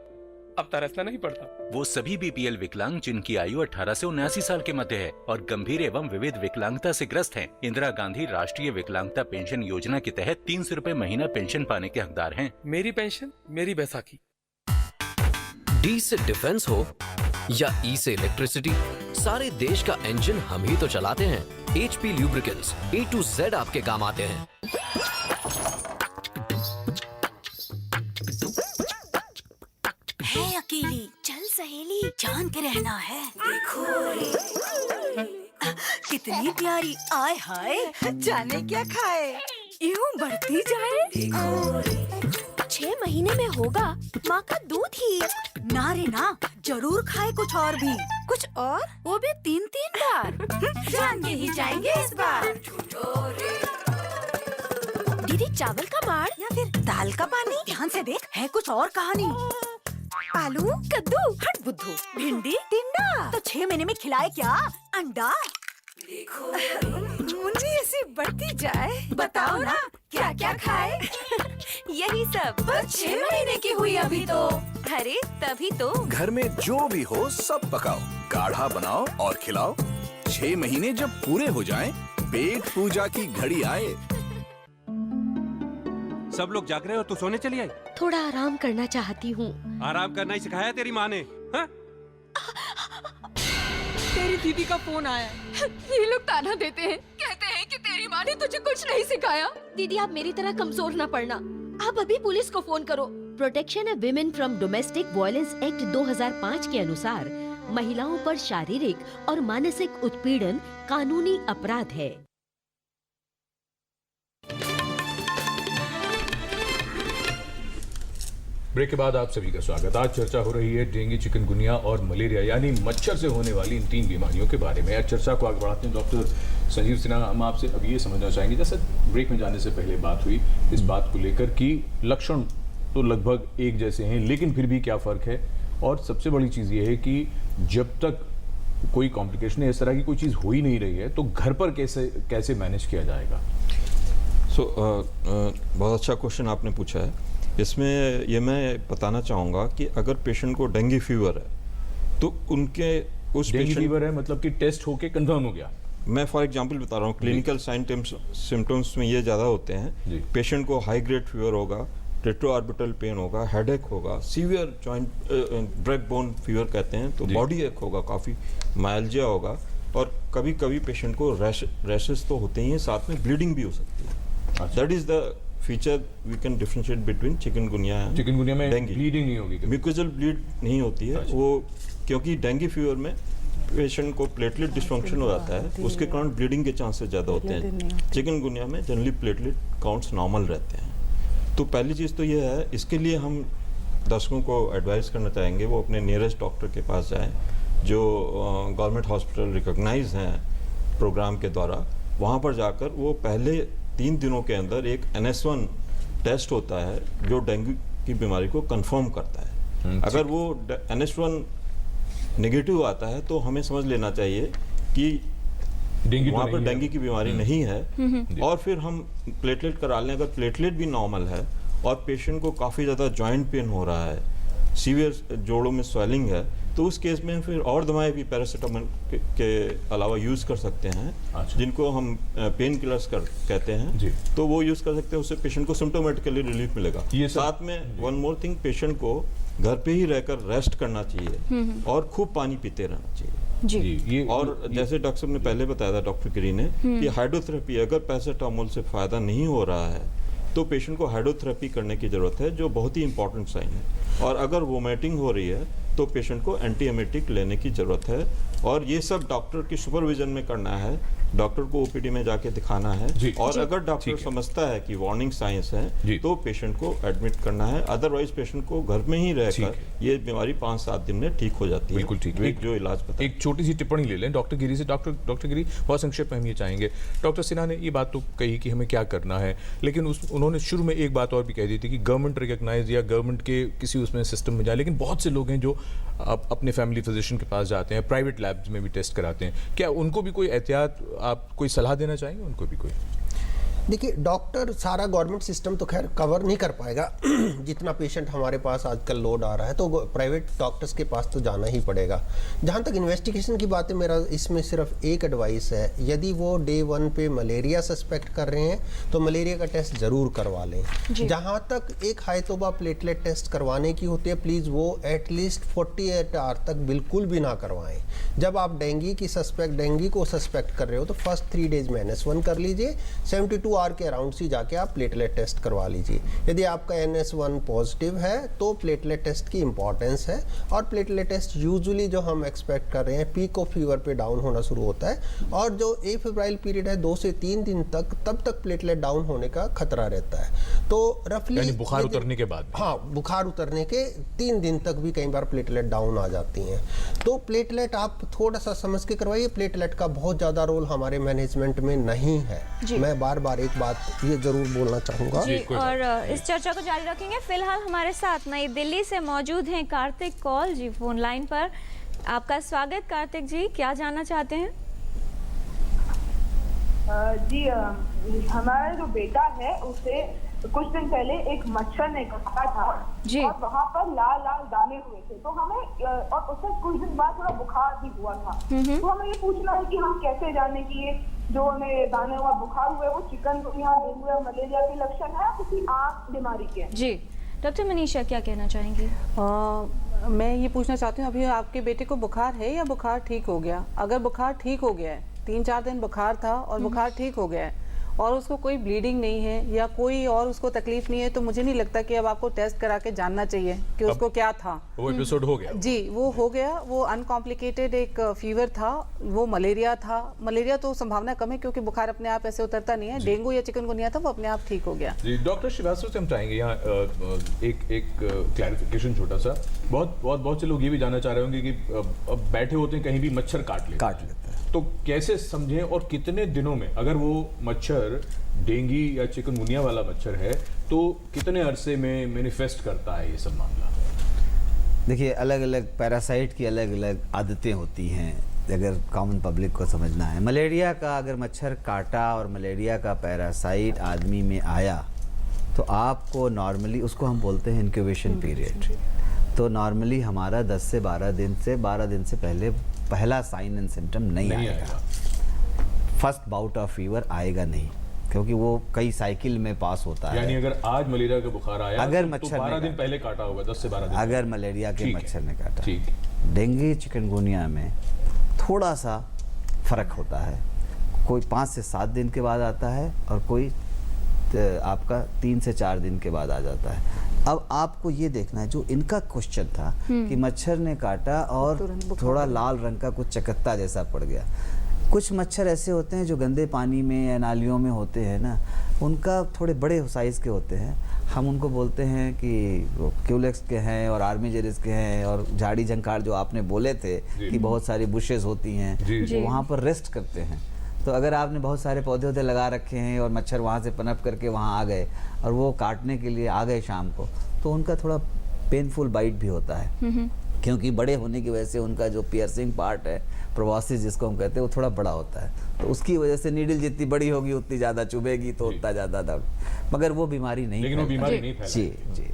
अब तरसना नहीं पड़ता। वो सभी BPL विकलांग जिनकी आयु 18 से 79 साल के मध्य है और गंभीर एवं विविध विकलांगता से ग्रस्त हैं, इंदिरा गांधी राष्ट्रीय विकलांगता पेंशन योजना के तहत 300 रुपए महीना पेंशन पाने के हकदार हैं। मेरी पेंशन मेरी बैसाखी। D से डिफेंस हो या E से इलेक्ट्रिसिटी, सारे देश का इंजन हम ही तो चलाते हैं। HP lubricants A to Z आपके काम आते हैं। है अकेली, चल सहेली, जान के रहना है। देखो कितनी प्यारी, आय हाय, जाने क्या खाए, यूं बढ़ती जाए। देखो 6 महीने में होगा माँ का दूध ही। ना रे ना, जरूर खाए कुछ और भी। कुछ और? वो भी 3-3 बार। जान के ही जाएंगे इस बार। दीदी, चावल का माड़ या फिर दाल का पानी? ध्यान से देख, है कुछ और कहानी। आलू, कद्दू, हट बुद्धू, भिंडी, टिंडा, तो 6 महीने में खिलाए क्या अंडा? देखो मुंजी ऐसी बढ़ती जाए, बताओ ना क्या क्या खाए। यही सब, बस 6 महीने की हुई अभी तो। अरे तभी तो। घर में जो भी हो सब पकाओ, गाढ़ा बनाओ और खिलाओ। 6 महीने जब पूरे हो जाएं, पेट पूजा की घड़ी आए। सब लोग जाग रहे हो तो सोने चली आई? थोड़ा आराम करना चाहती हूँ। आराम करना ही सिखाया तेरी माँ ने? हाँ? तेरी दीदी का फोन आया है। ये लोग ताना देते हैं, कहते हैं कि तेरी माँ ने तुझे कुछ नहीं सिखाया। दीदी, आप मेरी तरह कमजोर न पड़ना। आप अभी पुलिस को फोन करो। Protection of women from domestic violence act 2005 के अनुसार महिलाओं पर शारीरिक और मानसिक उत्पीड़न कानूनी अपराध है। ब्रेक के बाद आप सभी का स्वागत। आज चर्चा हो रही है डेंगू, चिकनगुनिया और मलेरिया यानी मच्छर से होने वाली इन 3 बीमारियों के बारे में। आज चर्चा को आगे बढ़ाते हैं। डॉक्टर संजीव सिन्हा, हम आपसे अब ये समझना चाहेंगे, जैसे ब्रेक में जाने से पहले बात हुई इस बात को लेकर कि लक्षण तो लगभग एक जैसे हैं, लेकिन फिर भी क्या फ़र्क है, और सबसे बड़ी चीज़ ये है कि जब तक कोई कॉम्प्लिकेशन इस तरह की कोई चीज़ हो ही नहीं रही है तो घर पर कैसे मैनेज किया जाएगा? बहुत अच्छा क्वेश्चन आपने पूछा है। इसमें ये मैं बताना चाहूँगा कि अगर पेशेंट को डेंगू फीवर है तो उनके उस डेंगू फीवर है मतलब कि टेस्ट होके कंफर्म हो गया। मैं फॉर एग्जांपल बता रहा हूँ, क्लिनिकल सिम्टम्स में ये ज़्यादा होते हैं। पेशेंट को हाई ग्रेड फीवर होगा, रेट्रोऑर्बिटल पेन होगा, हेडेक होगा, severe joint break bone fever कहते हैं, तो बॉडी एक होगा, काफ़ी माइल्जिया होगा, और कभी कभी पेशेंट को रैशेस तो होते ही हैं, साथ में ब्लीडिंग भी हो सकती है। That is the feature we can differentiate between chikungunya and chikungunya में डेंगू। ब्लीडिंग नहीं होगी, म्यूकोजल ब्लीड नहीं होती है वो, क्योंकि डेंगू फीवर में पेशेंट को प्लेटलेट डिस्फंक्शन हो जाता है, उसके कारण ब्लीडिंग के चांसेस ज़्यादा होते हैं। चिकनगुनिया में जनरली प्लेटलेट काउंट्स नॉर्मल रहते हैं। तो पहली चीज़ तो ये है, इसके लिए हम दर्शकों को एडवाइस करना चाहेंगे वो अपने नियरेस्ट डॉक्टर के पास जाएं, जो गवर्नमेंट हॉस्पिटल रिकॉग्नाइज हैं प्रोग्राम के द्वारा। वहाँ पर जाकर वो पहले 3 दिनों के अंदर एक NS1 टेस्ट होता है जो डेंगू की बीमारी को कंफर्म करता है। अगर वो NS1 नेगेटिव आता है तो हमें समझ लेना चाहिए कि वहाँ पर डेंगू की बीमारी नहीं है, और फिर हम प्लेटलेट करा लें। अगर प्लेटलेट भी नॉर्मल है और पेशेंट को काफ़ी ज़्यादा जॉइंट पेन हो रहा है, सीवियर जोड़ों में स्वेलिंग है, तो उस केस में फिर और दवाएं भी पैरासीटामोल के अलावा यूज़ कर सकते हैं, जिनको हम पेन किलर्स कहते हैं, तो वो यूज़ कर सकते हैं। उससे पेशेंट को सिम्टोमेटिकली रिलीफ मिलेगा। ये साथ में वन मोर थिंग, पेशेंट को घर पे ही रहकर रेस्ट करना चाहिए और खूब पानी पीते रहना चाहिए। जी। और जैसे डॉक्टर साहब ने पहले बताया था, डॉक्टर गिरी ने, कि हाइड्रोथेरेपी अगर पैरासीटामोल से फ़ायदा नहीं हो रहा है तो पेशेंट को हाइड्रोथेरेपी करने की ज़रूरत है, जो बहुत ही इंपॉर्टेंट साइन है। और अगर वोमिटिंग हो रही है तो पेशेंट को एंटीएमेटिक लेने की ज़रूरत है, और ये सब डॉक्टर की सुपरविजन में करना है। डॉक्टर को ओपीडी में जाके दिखाना है, और अगर डॉक्टर समझता है कि वार्निंग साइंस है तो पेशेंट को एडमिट करना है। अदरवाइज पेशेंट को घर में ही रहकर ये बीमारी 5-7 दिन में ठीक हो जाती है। बिल्कुल ठीक। एक जो इलाज पता एक छोटी सी टिप्पणी ले लें डॉक्टर गिरी से। डॉक्टर गिरी, बहुत संक्षेप में हम ये चाहेंगे, डॉक्टर सिन्हा ने ये बात तो कही कि हमें क्या करना है, लेकिन उन्होंने शुरू में एक बात और भी कह दी थी कि गवर्नमेंट रिकॉग्नाइज या गवर्नमेंट के किसी उसमें सिस्टम में जाए, लेकिन बहुत से लोग हैं जो अपने फैमिली फिजिशियन के पास जाते हैं, प्राइवेट लैब्स में भी टेस्ट कराते हैं। क्या उनको भी कोई एहतियात, आप कोई सलाह देना चाहेंगे उनको भी कोई? देखिए, डॉक्टर सारा गवर्नमेंट सिस्टम तो खैर कवर नहीं कर पाएगा। जितना पेशेंट हमारे पास आजकल लोड आ रहा है, तो प्राइवेट डॉक्टर्स के पास तो जाना ही पड़ेगा। जहाँ तक इन्वेस्टिगेशन की बात है, मेरा इसमें सिर्फ एक एडवाइस है, यदि वो डे 1 पे मलेरिया सस्पेक्ट कर रहे हैं तो मलेरिया का टेस्ट ज़रूर करवा लें। जहाँ तक एक हाइतोबा प्लेटलेट टेस्ट करवाने की होती है, प्लीज़ वो एटलीस्ट 48 आवर तक बिल्कुल भी ना करवाएं। जब आप डेंगू को सस्पेक्ट कर रहे हो तो फर्स्ट 3 डेज में NS1 कर लीजिए, 72 आवर के अराउंड से जाके आप प्लेटलेट टेस्ट करवा लीजिए। यदि आपका NS1 पॉजिटिव है तो प्लेटलेट टेस्ट की इंपॉर्टेंस है, और प्लेटलेट टेस्ट यूजुअली जो हम एक्सपेक्ट कर रहे हैं पीक ऑफ फीवर पे डाउन होना शुरू होता है, और जो एफेब्राइल पीरियड है 2 से 3 दिन तक, तब तक प्लेटलेट डाउन होने का खतरा रहता है। तो रफली बुखार उतरने के बाद, हाँ, बुखार उतरने के 3 दिन तक भी कई बार प्लेटलेट डाउन आ जाती हैं। तो प्लेटलेट आप थोड़ा सा समझ के करवाइए। प्लेटलेट का बहुत ज़्यादा रोल हमारे मैनेजमेंट में नहीं है। मैं बार बार एक बात ये जरूर बोलना चाहूँगा। और इस चर्चा को जारी रखेंगे। फिलहाल हमारे साथ नई दिल्ली से मौजूद हैं कार्तिक कौल जी फोन लाइन पर। आपका स्वागत कार्तिक जी, क्या जानना चाहते हैं? जी, हमारा जो बेटा है उसे कुछ दिन पहले एक मच्छर ने काटा था और वहाँ पर लाल लाल दाने हुए थे, तो हमें और उससे कुछ दिन बाद थोड़ा बुखार भी हुआ था। तो हमें ये पूछना है कि हम कैसे जाने कि ये जो हमें दाने हुआ बुखार हुए वो चिकनगुनिया, डेंगू या मलेरिया के लक्षण है या किसी आम बीमारी के? जी डॉक्टर मनीषा, क्या कहना चाहेंगी? मैं ये पूछना चाहती हूँ, अभी आपके बेटे को बुखार है या बुखार ठीक हो गया? अगर बुखार ठीक हो गया है, 3-4 दिन बुखार था और बुखार ठीक हो गया है और उसको कोई ब्लीडिंग नहीं है या कोई और उसको तकलीफ नहीं है, तो मुझे नहीं लगता कि अब आपको टेस्ट करा के जानना चाहिए कि उसको क्या था। वो एपिसोड हो गया? जी, वो हो गया। वो अनकॉम्प्लिकेटेड एक फीवर था, वो मलेरिया था। मलेरिया तो संभावना कम है क्योंकि बुखार अपने आप ऐसे उतरता नहीं है। डेंगू या चिकनगुनिया था, वो अपने आप ठीक हो गया। जी डॉक्टर श्रीवास्तव से हम चाहेंगे यहाँ एक क्लैरिफिकेशन छोटा सा। बहुत से लोग ये भी जानना चाह रहे होंगे कि अब बैठे होते हैं, कहीं भी मच्छर काट लेता है, तो कैसे समझें और कितने दिनों में, अगर वो मच्छर डेंगू या चिकनगुनिया वाला मच्छर है तो कितने अरसे में मैनिफेस्ट करता है ये सब मामला? देखिए, अलग अलग पैरासाइट की अलग अलग आदतें होती हैं, अगर कॉमन पब्लिक को समझना है। मलेरिया का अगर मच्छर काटा और मलेरिया का पैरासाइट आदमी में आया तो आपको नॉर्मली, उसको हम बोलते हैं इंक्यूबेशन पीरियड, तो नॉर्मली हमारा 10 से 12 दिन से पहले पहला साइन एंड सिम्टम नहीं आएगा। फर्स्ट बाउट ऑफ फीवर आएगा नहीं, क्योंकि वो कई साइकिल में पास होता है। यानी अगर आज मलेरिया का बुखार आया अगर तो मच्छर 12 दिन पहले काटा होगा, 10 से 12 दिन अगर मलेरिया के ठीक मच्छर ने काटा। ठीक। डेंगू चिकनगुनिया में थोड़ा सा फर्क होता है, कोई 5 से 7 दिन के बाद आता है और कोई आपका 3 से 4 दिन के बाद आ जाता है। अब आपको ये देखना है, जो इनका क्वेश्चन था कि मच्छर ने काटा और थोड़ा लाल रंग का कुछ चकत्ता जैसा पड़ गया। कुछ मच्छर ऐसे होते हैं जो गंदे पानी में या नालियों में होते हैं ना, उनका थोड़े बड़े साइज़ के होते हैं। हम उनको बोलते हैं कि क्यूलेक्स के हैं और आर्मीजेरिस के हैं, और झाड़ी झंकार जो आपने बोले थे कि बहुत सारी बुशेस होती हैं, वो वहाँ पर रेस्ट करते हैं। तो अगर आपने बहुत सारे पौधे वौधे लगा रखे हैं और मच्छर वहाँ से पनप करके वहाँ आ गए और वो काटने के लिए आ गए शाम को, तो उनका थोड़ा पेनफुल बाइट भी होता है, क्योंकि बड़े होने की वजह से उनका जो पियर्सिंग पार्ट है, प्रोबॉसिस जिसको हम कहते हैं, वो थोड़ा बड़ा होता है। तो उसकी वजह से नीडल जितनी बड़ी होगी उतनी ज़्यादा चुभेगी, तो उतना ज़्यादा दर्द, मगर वो बीमारी नहीं, लेकिन वो बीमारी नहीं फैलती। जी जी।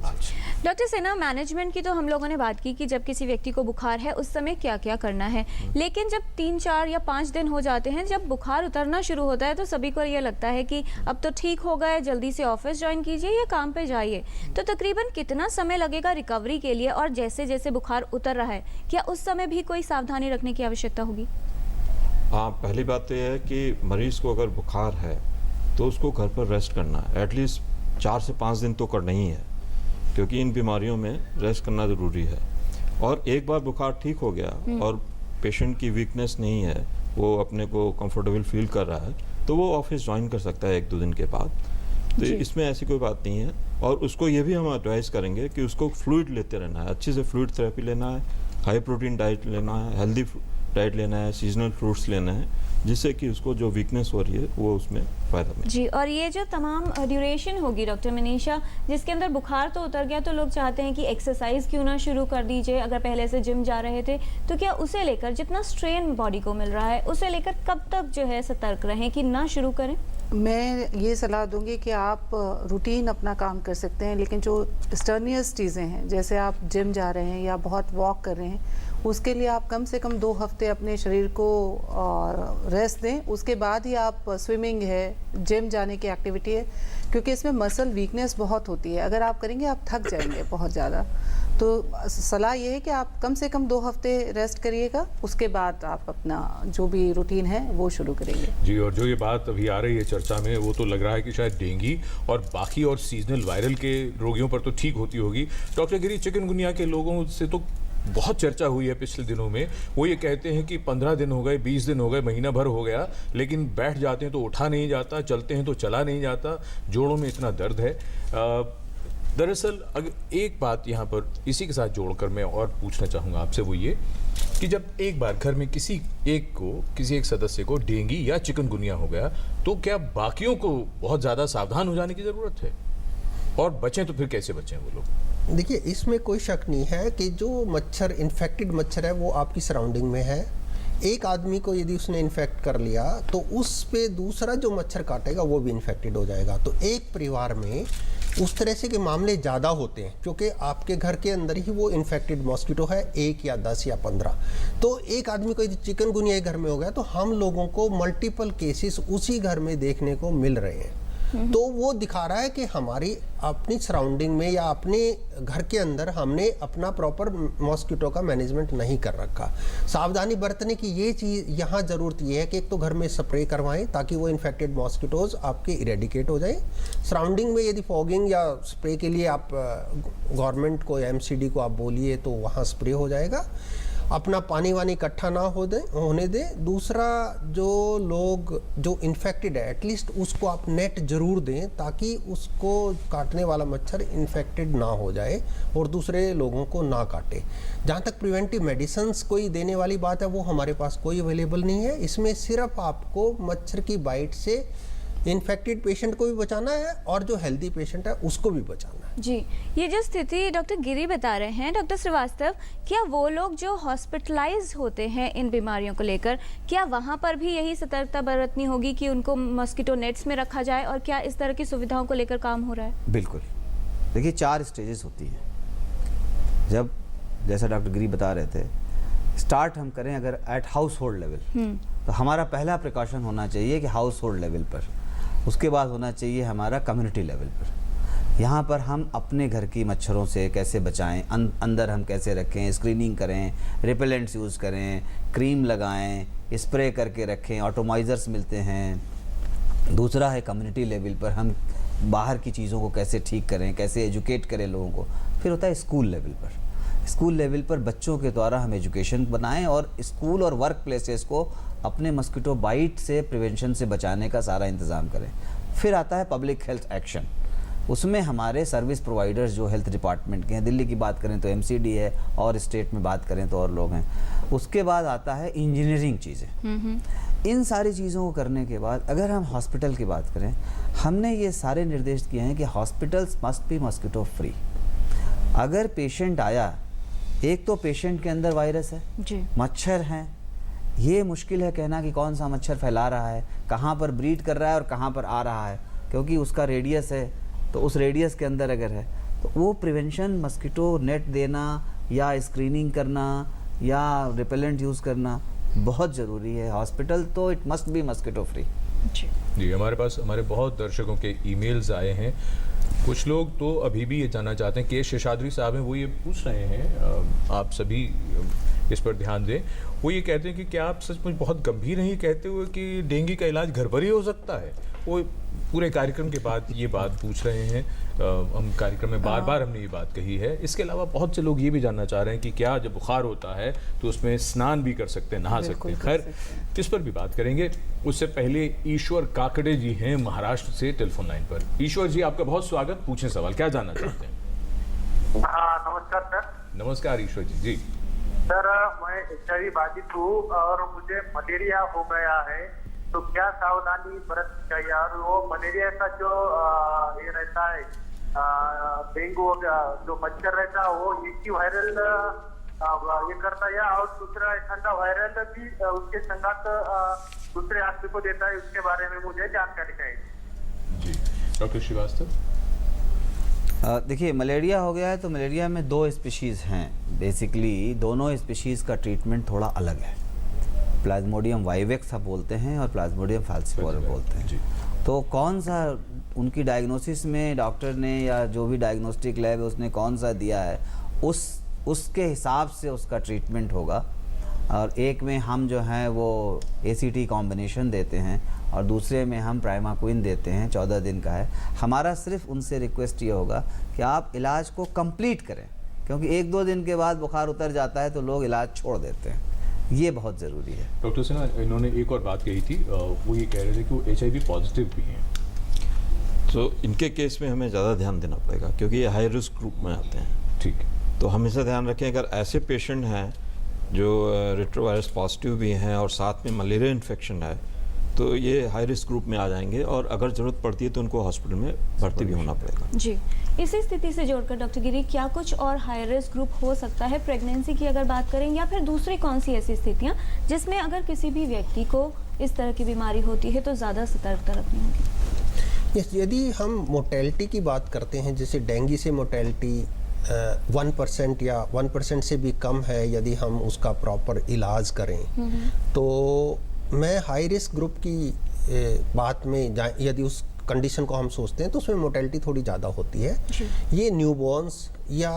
डॉक्टर सिन्हा, मैनेजमेंट की तो हम लोगों ने बात की कि जब किसी व्यक्ति को बुखार है उस समय क्या क्या करना है, लेकिन जब 3, 4 या 5 दिन हो जाते हैं, जब बुखार उतरना शुरू होता है, तो सभी को ये लगता है कि अब तो ठीक हो गए, जल्दी से ऑफिस ज्वाइन कीजिए या काम पे जाइए। तो तकरीबन कितना समय लगेगा रिकवरी के लिए, और जैसे जैसे बुखार उतर रहा है, क्या उस समय भी कोई सावधानी रखने की आवश्यकता होगी? हाँ, पहली बात तो यह है कि मरीज़ को अगर बुखार है तो उसको घर पर रेस्ट करना है, एटलीस्ट 4 से 5 दिन तो करना ही है, क्योंकि इन बीमारियों में रेस्ट करना ज़रूरी है। और एक बार बुखार ठीक हो गया और पेशेंट की वीकनेस नहीं है, वो अपने को कंफर्टेबल फील कर रहा है, तो वो ऑफिस ज्वाइन कर सकता है 1-2 दिन के बाद। तो इसमें ऐसी कोई बात नहीं है। और उसको ये भी हम एडवाइस करेंगे कि उसको फ्लूइड लेते रहना है, अच्छे से फ्लूइड थेरेपी लेना है, हाई प्रोटीन डाइट लेना है, हेल्दी डाइट लेना है, सीजनल फ्रूट्स लेना है, जिससे कि उसको जो वीकनेस हो रही है वो उसमें फ़ायदा मिले। जी, और ये जो तमाम ड्यूरेशन होगी डॉक्टर मनीषा, जिसके अंदर बुखार तो उतर गया, तो लोग चाहते हैं कि एक्सरसाइज क्यों ना शुरू कर दीजिए। अगर पहले से जिम जा रहे थे तो क्या उसे लेकर, जितना स्ट्रेन बॉडी को मिल रहा है, उसे लेकर कब तक जो है सतर्क रहें कि ना शुरू करें? मैं ये सलाह दूंगी कि आप रूटीन अपना काम कर सकते हैं, लेकिन जो स्टर्नियस चीज़ें हैं, जैसे आप जिम जा रहे हैं या बहुत वॉक कर रहे हैं, उसके लिए आप कम से कम 2 हफ्ते अपने शरीर को रेस्ट दें। उसके बाद ही आप स्विमिंग है, जिम जाने की एक्टिविटी है, क्योंकि इसमें मसल वीकनेस बहुत होती है। अगर आप करेंगे आप थक जाएंगे बहुत ज़्यादा। तो सलाह ये है कि आप कम से कम 2 हफ्ते रेस्ट करिएगा, उसके बाद आप अपना जो भी रूटीन है वो शुरू करेंगे। जी, और जो ये बात अभी आ रही है चर्चा में, वो तो लग रहा है कि शायद डेंगू और बाकी और सीजनल वायरल के रोगियों पर तो ठीक होती होगी। डॉक्टर गिरी, चिकनगुनिया के लोगों से तो बहुत चर्चा हुई है पिछले दिनों में। वो ये कहते हैं कि 15 दिन हो गए, 20 दिन हो गए, महीना भर हो गया, लेकिन बैठ जाते हैं तो उठा नहीं जाता, चलते हैं तो चला नहीं जाता, जोड़ों में इतना दर्द है। दरअसल अगर एक बात यहाँ पर इसी के साथ जोड़कर मैं और पूछना चाहूँगा आपसे, वो ये कि जब एक बार घर में किसी एक सदस्य को डेंगू या चिकनगुनिया हो गया, तो क्या बाकियों को बहुत ज़्यादा सावधान हो जाने की ज़रूरत है? और बचें तो फिर कैसे बचें वो लोग? देखिए, इसमें कोई शक नहीं है कि जो मच्छर, इन्फेक्टेड मच्छर है, वो आपकी सराउंडिंग में है। एक आदमी को यदि उसने इन्फेक्ट कर लिया तो उस पे दूसरा जो मच्छर काटेगा वो भी इन्फेक्टेड हो जाएगा। तो एक परिवार में उस तरह से के मामले ज़्यादा होते हैं, क्योंकि आपके घर के अंदर ही वो इन्फेक्टेड मॉस्किटो है, 1 या 10 या 15। तो एक आदमी को यदि चिकनगुनिया घर में हो गया तो हम लोगों को मल्टीपल केसेस उसी घर में देखने को मिल रहे हैं। तो वो दिखा रहा है कि हमारी अपनी सराउंडिंग में या अपने घर के अंदर हमने अपना प्रॉपर मॉस्किटो का मैनेजमेंट नहीं कर रखा। सावधानी बरतने की ये चीज़ यहाँ ज़रूरत ये है कि एक तो घर में स्प्रे करवाएं ताकि वो इन्फेक्टेड मॉस्किटोज आपके इरेडिकेट हो जाए। सराउंडिंग में यदि फॉगिंग या स्प्रे के लिए आप गवर्नमेंट को या एमसीडी को आप बोलिए तो वहाँ स्प्रे हो जाएगा। अपना पानी वानी इकट्ठा ना होने दें। दूसरा, जो लोग जो इन्फेक्टेड है एटलीस्ट उसको आप नेट जरूर दें ताकि उसको काटने वाला मच्छर इन्फेक्टेड ना हो जाए और दूसरे लोगों को ना काटे। जहाँ तक प्रिवेंटिव मेडिसिन्स कोई देने वाली बात है वो हमारे पास कोई अवेलेबल नहीं है। इसमें सिर्फ आपको मच्छर की बाइट से इन्फेक्टेड पेशेंट को भी बचाना है और जो हेल्दी पेशेंट है उसको भी बचाना है। जी, ये जो स्थिति डॉक्टर गिरी बता रहे हैं, डॉक्टर श्रीवास्तव, क्या वो लोग जो हॉस्पिटलाइज होते हैं इन बीमारियों को लेकर, क्या वहाँ पर भी यही सतर्कता बरतनी होगी कि उनको मॉस्किटो नेट्स में रखा जाए, और क्या इस तरह की सुविधाओं को लेकर काम हो रहा है? बिल्कुल। देखिए, 4 स्टेजेस होती हैं। जब जैसा डॉक्टर गिरी बता रहे थे, स्टार्ट हम करें अगर एट हाउस होल्ड लेवल, तो हमारा पहला प्रिकॉशन होना चाहिए कि हाउस होल्ड लेवल पर उसके बाद होना चाहिए हमारा कम्युनिटी लेवल पर। यहाँ पर हम अपने घर की मच्छरों से कैसे बचाएं, अंदर हम कैसे रखें, स्क्रीनिंग करें, रिपेलेंट्स यूज़ करें, क्रीम लगाएं, स्प्रे करके रखें, ऑटोमाइज़र्स मिलते हैं। दूसरा है कम्युनिटी लेवल पर हम बाहर की चीज़ों को कैसे ठीक करें, कैसे एजुकेट करें लोगों को। फिर होता है स्कूल लेवल पर। स्कूल लेवल पर बच्चों के द्वारा हम एजुकेशन बनाएं और स्कूल और वर्क प्लेसेस को अपने मस्कीटो बाइट से प्रिवेंशन से बचाने का सारा इंतज़ाम करें। फिर आता है पब्लिक हेल्थ एक्शन। उसमें हमारे सर्विस प्रोवाइडर्स जो हेल्थ डिपार्टमेंट के हैं, दिल्ली की बात करें तो एमसीडी है और स्टेट में बात करें तो और लोग हैं। उसके बाद आता है इंजीनियरिंग चीज़ें। इन सारी चीज़ों को करने के बाद अगर हम हॉस्पिटल की बात करें, हमने ये सारे निर्देश किए हैं कि hospitals must be mosquito free. अगर पेशेंट आया, एक तो पेशेंट के अंदर वायरस है जी, मच्छर हैं, ये मुश्किल है कहना कि कौन सा मच्छर फैला रहा है, कहाँ पर ब्रीड कर रहा है और कहाँ पर आ रहा है, क्योंकि उसका रेडियस है। तो उस रेडियस के अंदर अगर है तो वो प्रिवेंशन मस्कीटो नेट देना या स्क्रीनिंग करना या रिपेलेंट यूज़ करना बहुत ज़रूरी है। हॉस्पिटल तो it must be mosquito free. जी, हमारे पास हमारे बहुत दर्शकों के ईमेल्स आए हैं। कुछ लोग तो अभी भी ये जानना चाहते हैं, के शेषाद्री साहब हैं, वो ये पूछ रहे हैं, आप सभी इस पर ध्यान दें। वो ये कहते हैं कि क्या आप सचमुच बहुत गंभीर हैं कहते हुए कि डेंगू का इलाज घर पर ही हो सकता है? वो पूरे कार्यक्रम के बाद ये बात पूछ रहे हैं। हम कार्यक्रम में बार बार हमने ये बात कही है। इसके अलावा बहुत से लोग ये भी जानना चाह रहे हैं कि क्या जब बुखार होता है तो उसमें स्नान भी कर सकते हैं, नहा सकते हैं। खैर, इस पर भी बात करेंगे। उससे पहले ईश्वर काकड़े जी हैं महाराष्ट्र से टेलीफोन लाइन पर। ईश्वर जी, आपका बहुत स्वागत। पूछें सवाल, क्या जानना चाहते हैं? नमस्कार सर। नमस्कार ईश्वर जी। जी सर, मैं HIV बाधित हूँ और मुझे मलेरिया हो गया है, तो क्या सावधानी बरतनी चाहिए? और वो मलेरिया का जो ये रहता है, डेंगू जो मच्छर रहता है वो एक ही वायरल ये करता है, और दूसरा ठंडा वायरल भी उसके संगत दूसरे आदमी को देता है? उसके बारे में मुझे जानकारी चाहिए। जी, डॉक्टर श्रीवास्तव। देखिए, मलेरिया हो गया है तो मलेरिया में 2 स्पीशीज़ हैं। बेसिकली दोनों स्पीशीज़ का ट्रीटमेंट थोड़ा अलग है। प्लाज्मोडियम वाइवेक्स आप बोलते हैं और प्लाज्मोडियम फाल्सिफोरम बोलते हैं। तो कौन सा उनकी डायग्नोसिस में डॉक्टर ने या जो भी डायग्नोस्टिक लैब है उसने कौन सा दिया है, उसके हिसाब से उसका ट्रीटमेंट होगा। और एक में हम जो हैं वो ACT कॉम्बिनेशन देते हैं और दूसरे में हम प्राइमाक्विन देते हैं, 14 दिन का है। हमारा सिर्फ उनसे रिक्वेस्ट ये होगा कि आप इलाज को कंप्लीट करें, क्योंकि 1-2 दिन के बाद बुखार उतर जाता है तो लोग इलाज छोड़ देते हैं। ये बहुत ज़रूरी है। डॉक्टर सिन्हा, इन्होंने एक और बात कही थी, वो ये कह रहे थे कि वो HIV पॉजिटिव भी हैं। तो इनके केस में हमें ज़्यादा ध्यान देना पड़ेगा क्योंकि ये हाई रिस्क ग्रुप में आते हैं। ठीक है, तो हमेशा ध्यान रखें, अगर ऐसे पेशेंट हैं जो रेट्रोवायरस पॉजिटिव भी हैं और साथ में मलेरिया इन्फेक्शन है, तो ये हाई रिस्क ग्रुप में आ जाएंगे और अगर ज़रूरत पड़ती है तो उनको हॉस्पिटल में भर्ती भी होना पड़ेगा। जी, इसी स्थिति से जोड़कर डॉक्टर गिरी, क्या कुछ और हाई रिस्क ग्रुप हो सकता है प्रेगनेंसी की अगर बात करें, या फिर दूसरी कौन सी ऐसी स्थितियां जिसमें अगर किसी भी व्यक्ति को इस तरह की बीमारी होती है तो ज़्यादा सतर्कता रखनी होगी? यस, यदि हम मोर्टेलिटी की बात करते हैं, जैसे डेंगू से मोर्टेलिटी 1% या 1% से भी कम है, यदि हम उसका प्रॉपर इलाज करें, तो मैं हाई रिस्क ग्रुप की बात में यदि उस कंडीशन को हम सोचते हैं तो उसमें मोर्टेलिटी थोड़ी ज़्यादा होती है। ये न्यूबॉर्न्स या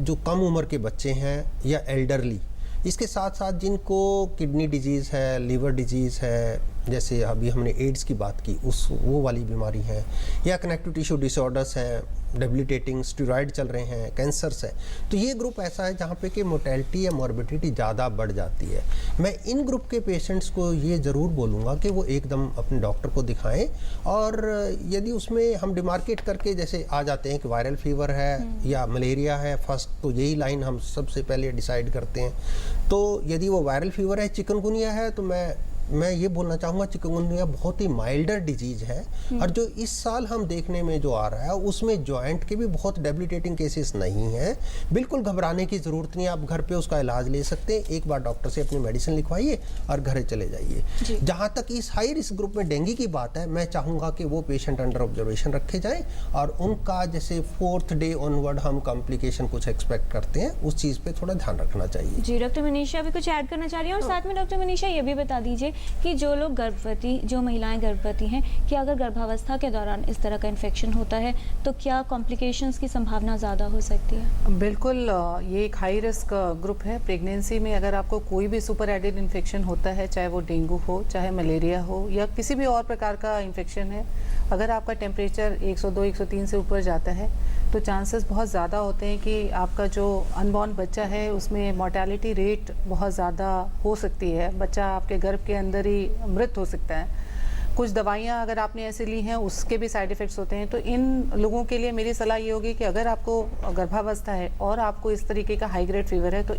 जो कम उम्र के बच्चे हैं या एल्डरली, इसके साथ साथ जिनको किडनी डिजीज़ है, लीवर डिजीज़ है, जैसे अभी हमने एड्स की बात की, वो वाली बीमारी है, या कनेक्टिव टिश्यू डिसऑर्डर्स हैं, डेबिलिटेटिंग स्टेरॉइड चल रहे हैं, कैंसर्स है, तो ये ग्रुप ऐसा है जहाँ पे कि मोर्टेलिटी या मॉर्बिडिटी ज़्यादा बढ़ जाती है। मैं इन ग्रुप के पेशेंट्स को ये ज़रूर बोलूँगा कि वो एकदम अपने डॉक्टर को दिखाएं, और यदि उसमें हम डिमार्केट करके जैसे आ जाते हैं कि वायरल फीवर है या मलेरिया है फर्स्ट, तो यही लाइन हम सबसे पहले डिसाइड करते हैं। तो यदि वो वायरल फीवर है, चिकनगुनिया है, तो मैं ये बोलना चाहूँगा चिकनगुनिया बहुत ही माइल्डर डिजीज़ है, और जो इस साल हम देखने में जो आ रहा है उसमें जॉइंट के भी बहुत डेबिलिटेटिंग केसेस नहीं हैं। बिल्कुल घबराने की ज़रूरत नहीं है, आप घर पे उसका इलाज ले सकते हैं। एक बार डॉक्टर से अपनी मेडिसिन लिखवाइए और घर चले जाइए। जहाँ तक इस हाई रिस्क ग्रुप में डेंगू की बात है, मैं चाहूँगा कि वो पेशेंट अंडर ऑब्जर्वेशन रखे जाएँ, और उनका जैसे 4th डे ऑनवर्ड हम कॉम्प्लिकेशन कुछ एक्सपेक्ट करते हैं, उस चीज़ पर थोड़ा ध्यान रखना चाहिए। जी, डॉक्टर मनीषा भी कुछ ऐड करना चाह रही है, और साथ में डॉक्टर मनीषा ये भी बता दीजिए कि जो महिलाएं गर्भवती हैं, कि अगर गर्भावस्था के दौरान इस तरह का इन्फेक्शन होता है तो क्या कॉम्प्लिकेशंस की संभावना ज़्यादा हो सकती है? बिल्कुल, ये एक हाई रिस्क ग्रुप है। प्रेगनेंसी में अगर आपको कोई भी सुपर एडेड इन्फेक्शन होता है, चाहे वो डेंगू हो, चाहे मलेरिया हो या किसी भी और प्रकार का इन्फेक्शन है, अगर आपका टेम्परेचर 102, 103 से ऊपर जाता है तो चांसेस बहुत ज़्यादा होते हैं कि आपका जो अनबॉर्न बच्चा है उसमें मॉर्टेलिटी रेट बहुत ज़्यादा हो सकती है। बच्चा आपके गर्भ के अंदर ही मृत हो सकता है। कुछ दवाइयाँ अगर आपने ऐसे ली हैं उसके भी साइड इफ़ेक्ट्स होते हैं। तो इन लोगों के लिए मेरी सलाह ये होगी कि अगर आपको गर्भावस्था है और आपको इस तरीके का हाई ग्रेड फीवर है तो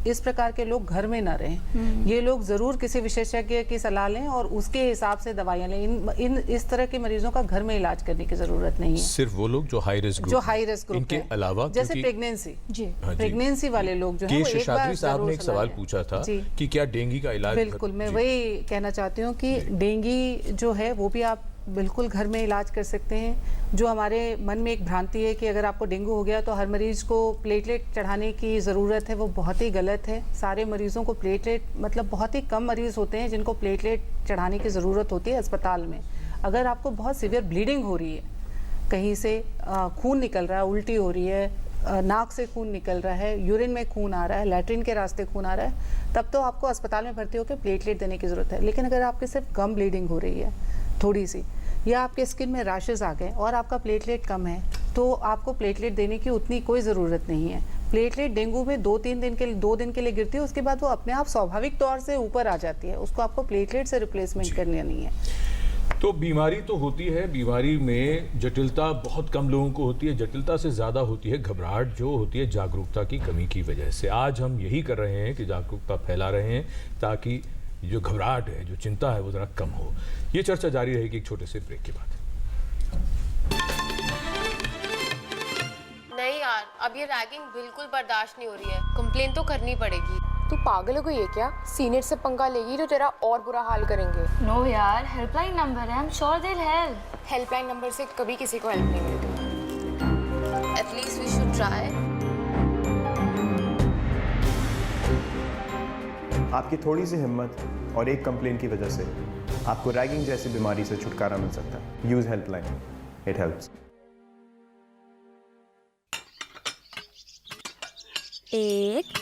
इस प्रकार के लोग घर में ना रहें। ये लोग ज़रूर किसी विशेषज्ञ की सलाह लें और उसके हिसाब से दवाइयाँ लें। इस तरह के मरीजों का घर में इलाज करने की ज़रूरत नहीं है। सिर्फ वो लोग जो हाई रिस्क ग्रुप इनके अलावा, जैसे प्रेगनेंसी वाले लोग जो है, शेषाद्री साहब ने एक सवाल पूछा था कि क्या डेंगू का इलाज? बिल्कुल, मैं वही कहना चाहती हूँ कि डेंगू जो है वो भी आप बिल्कुल घर में इलाज कर सकते हैं। जो हमारे मन में एक भ्रांति है कि अगर आपको डेंगू हो गया तो हर मरीज को प्लेटलेट चढ़ाने की ज़रूरत है, वो बहुत ही गलत है। सारे मरीजों को प्लेटलेट, मतलब बहुत ही कम मरीज़ होते हैं जिनको प्लेटलेट चढ़ाने की ज़रूरत होती है अस्पताल में। अगर आपको बहुत सीवियर ब्लीडिंग हो रही है, कहीं से खून निकल रहा है, उल्टी हो रही है, नाक से खून निकल रहा है, यूरिन में खून आ रहा है, लैट्रिन के रास्ते खून आ रहा है, तब तो आपको अस्पताल में भर्ती होकर प्लेटलेट देने की ज़रूरत है। लेकिन अगर आपके सिर्फ कम ब्लीडिंग हो रही है थोड़ी सी, या आपके स्किन में रैशेस आ गए और आपका प्लेटलेट कम है, तो आपको प्लेटलेट देने की उतनी कोई ज़रूरत नहीं है। प्लेटलेट डेंगू में 2 दिन के लिए गिरती है, उसके बाद वो अपने आप स्वाभाविक तौर से ऊपर आ जाती है। उसको आपको प्लेटलेट से रिप्लेसमेंट करनी नहीं है। तो बीमारी तो होती है, बीमारी में जटिलता बहुत कम लोगों को होती है। जटिलता से ज़्यादा होती है घबराहट, जो होती है जागरूकता की कमी की वजह से। आज हम यही कर रहे हैं कि जागरूकता फैला रहे हैं ताकि जो घबराहट है, जो चिंता है, वो ज़रा कम हो। ये चर्चा जारी रहेगी एक छोटे से ब्रेक के बाद। नहीं यार, अब ये रैगिंग बिल्कुल बर्दाश्त नहीं हो रही है। कंप्लेन तो करनी पड़ेगी। तू पागल हो गई है क्या? सीनियर से पंगा लेगी तो तेरा और बुरा हाल करेंगे। नो यार, हेल्पलाइन नंबर है, I am sure they will help. Helpline number से कभी किसी को हेल्प नहीं मिलती। At least we should try. आपकी थोड़ी सी हिम्मत और एक कंप्लेन की वजह से आपको रैगिंग जैसी बीमारी से छुटकारा मिल सकता है। Use helpline, it helps. 1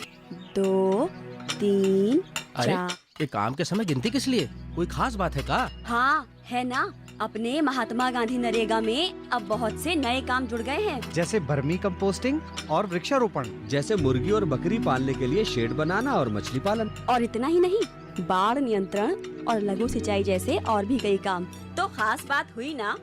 2 3 अरे 4। ये काम के समय गिनती किस लिए? कोई खास बात है का? हाँ है ना, अपने महात्मा गांधी नरेगा में अब बहुत से नए काम जुड़ गए हैं, जैसे वर्मी कंपोस्टिंग और वृक्षारोपण, जैसे मुर्गी और बकरी पालने के लिए शेड बनाना और मछली पालन। और इतना ही नहीं, बाढ़ नियंत्रण और लघु सिंचाई जैसे और भी कई काम। तो खास बात हुई ना।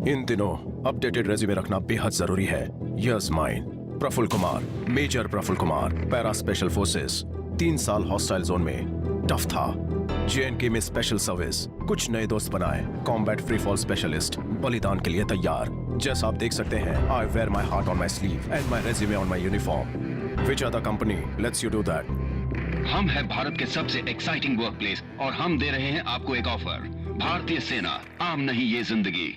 इन दिनों अपडेटेड रेज्यूमे रखना बेहद जरूरी है। Yes mine Praful Kumar, major Praful Kumar, para special forces, 3 साल हॉस्टाइल जोन में टफ था, JNK में स्पेशल सर्विस, कुछ नए दोस्त बनाए, कॉम्बैट फ्री फॉल स्पेशलिस्ट, बलिदान के लिए तैयार। जैसा आप देख सकते हैं, I wear my heart on my sleeve and my resume on my uniform. Which other company lets you do that? हम है भारत के सबसे एक्साइटिंग वर्कप्लेस और हम दे रहे हैं आपको एक ऑफर। भारतीय सेना, आम नहीं ये जिंदगी।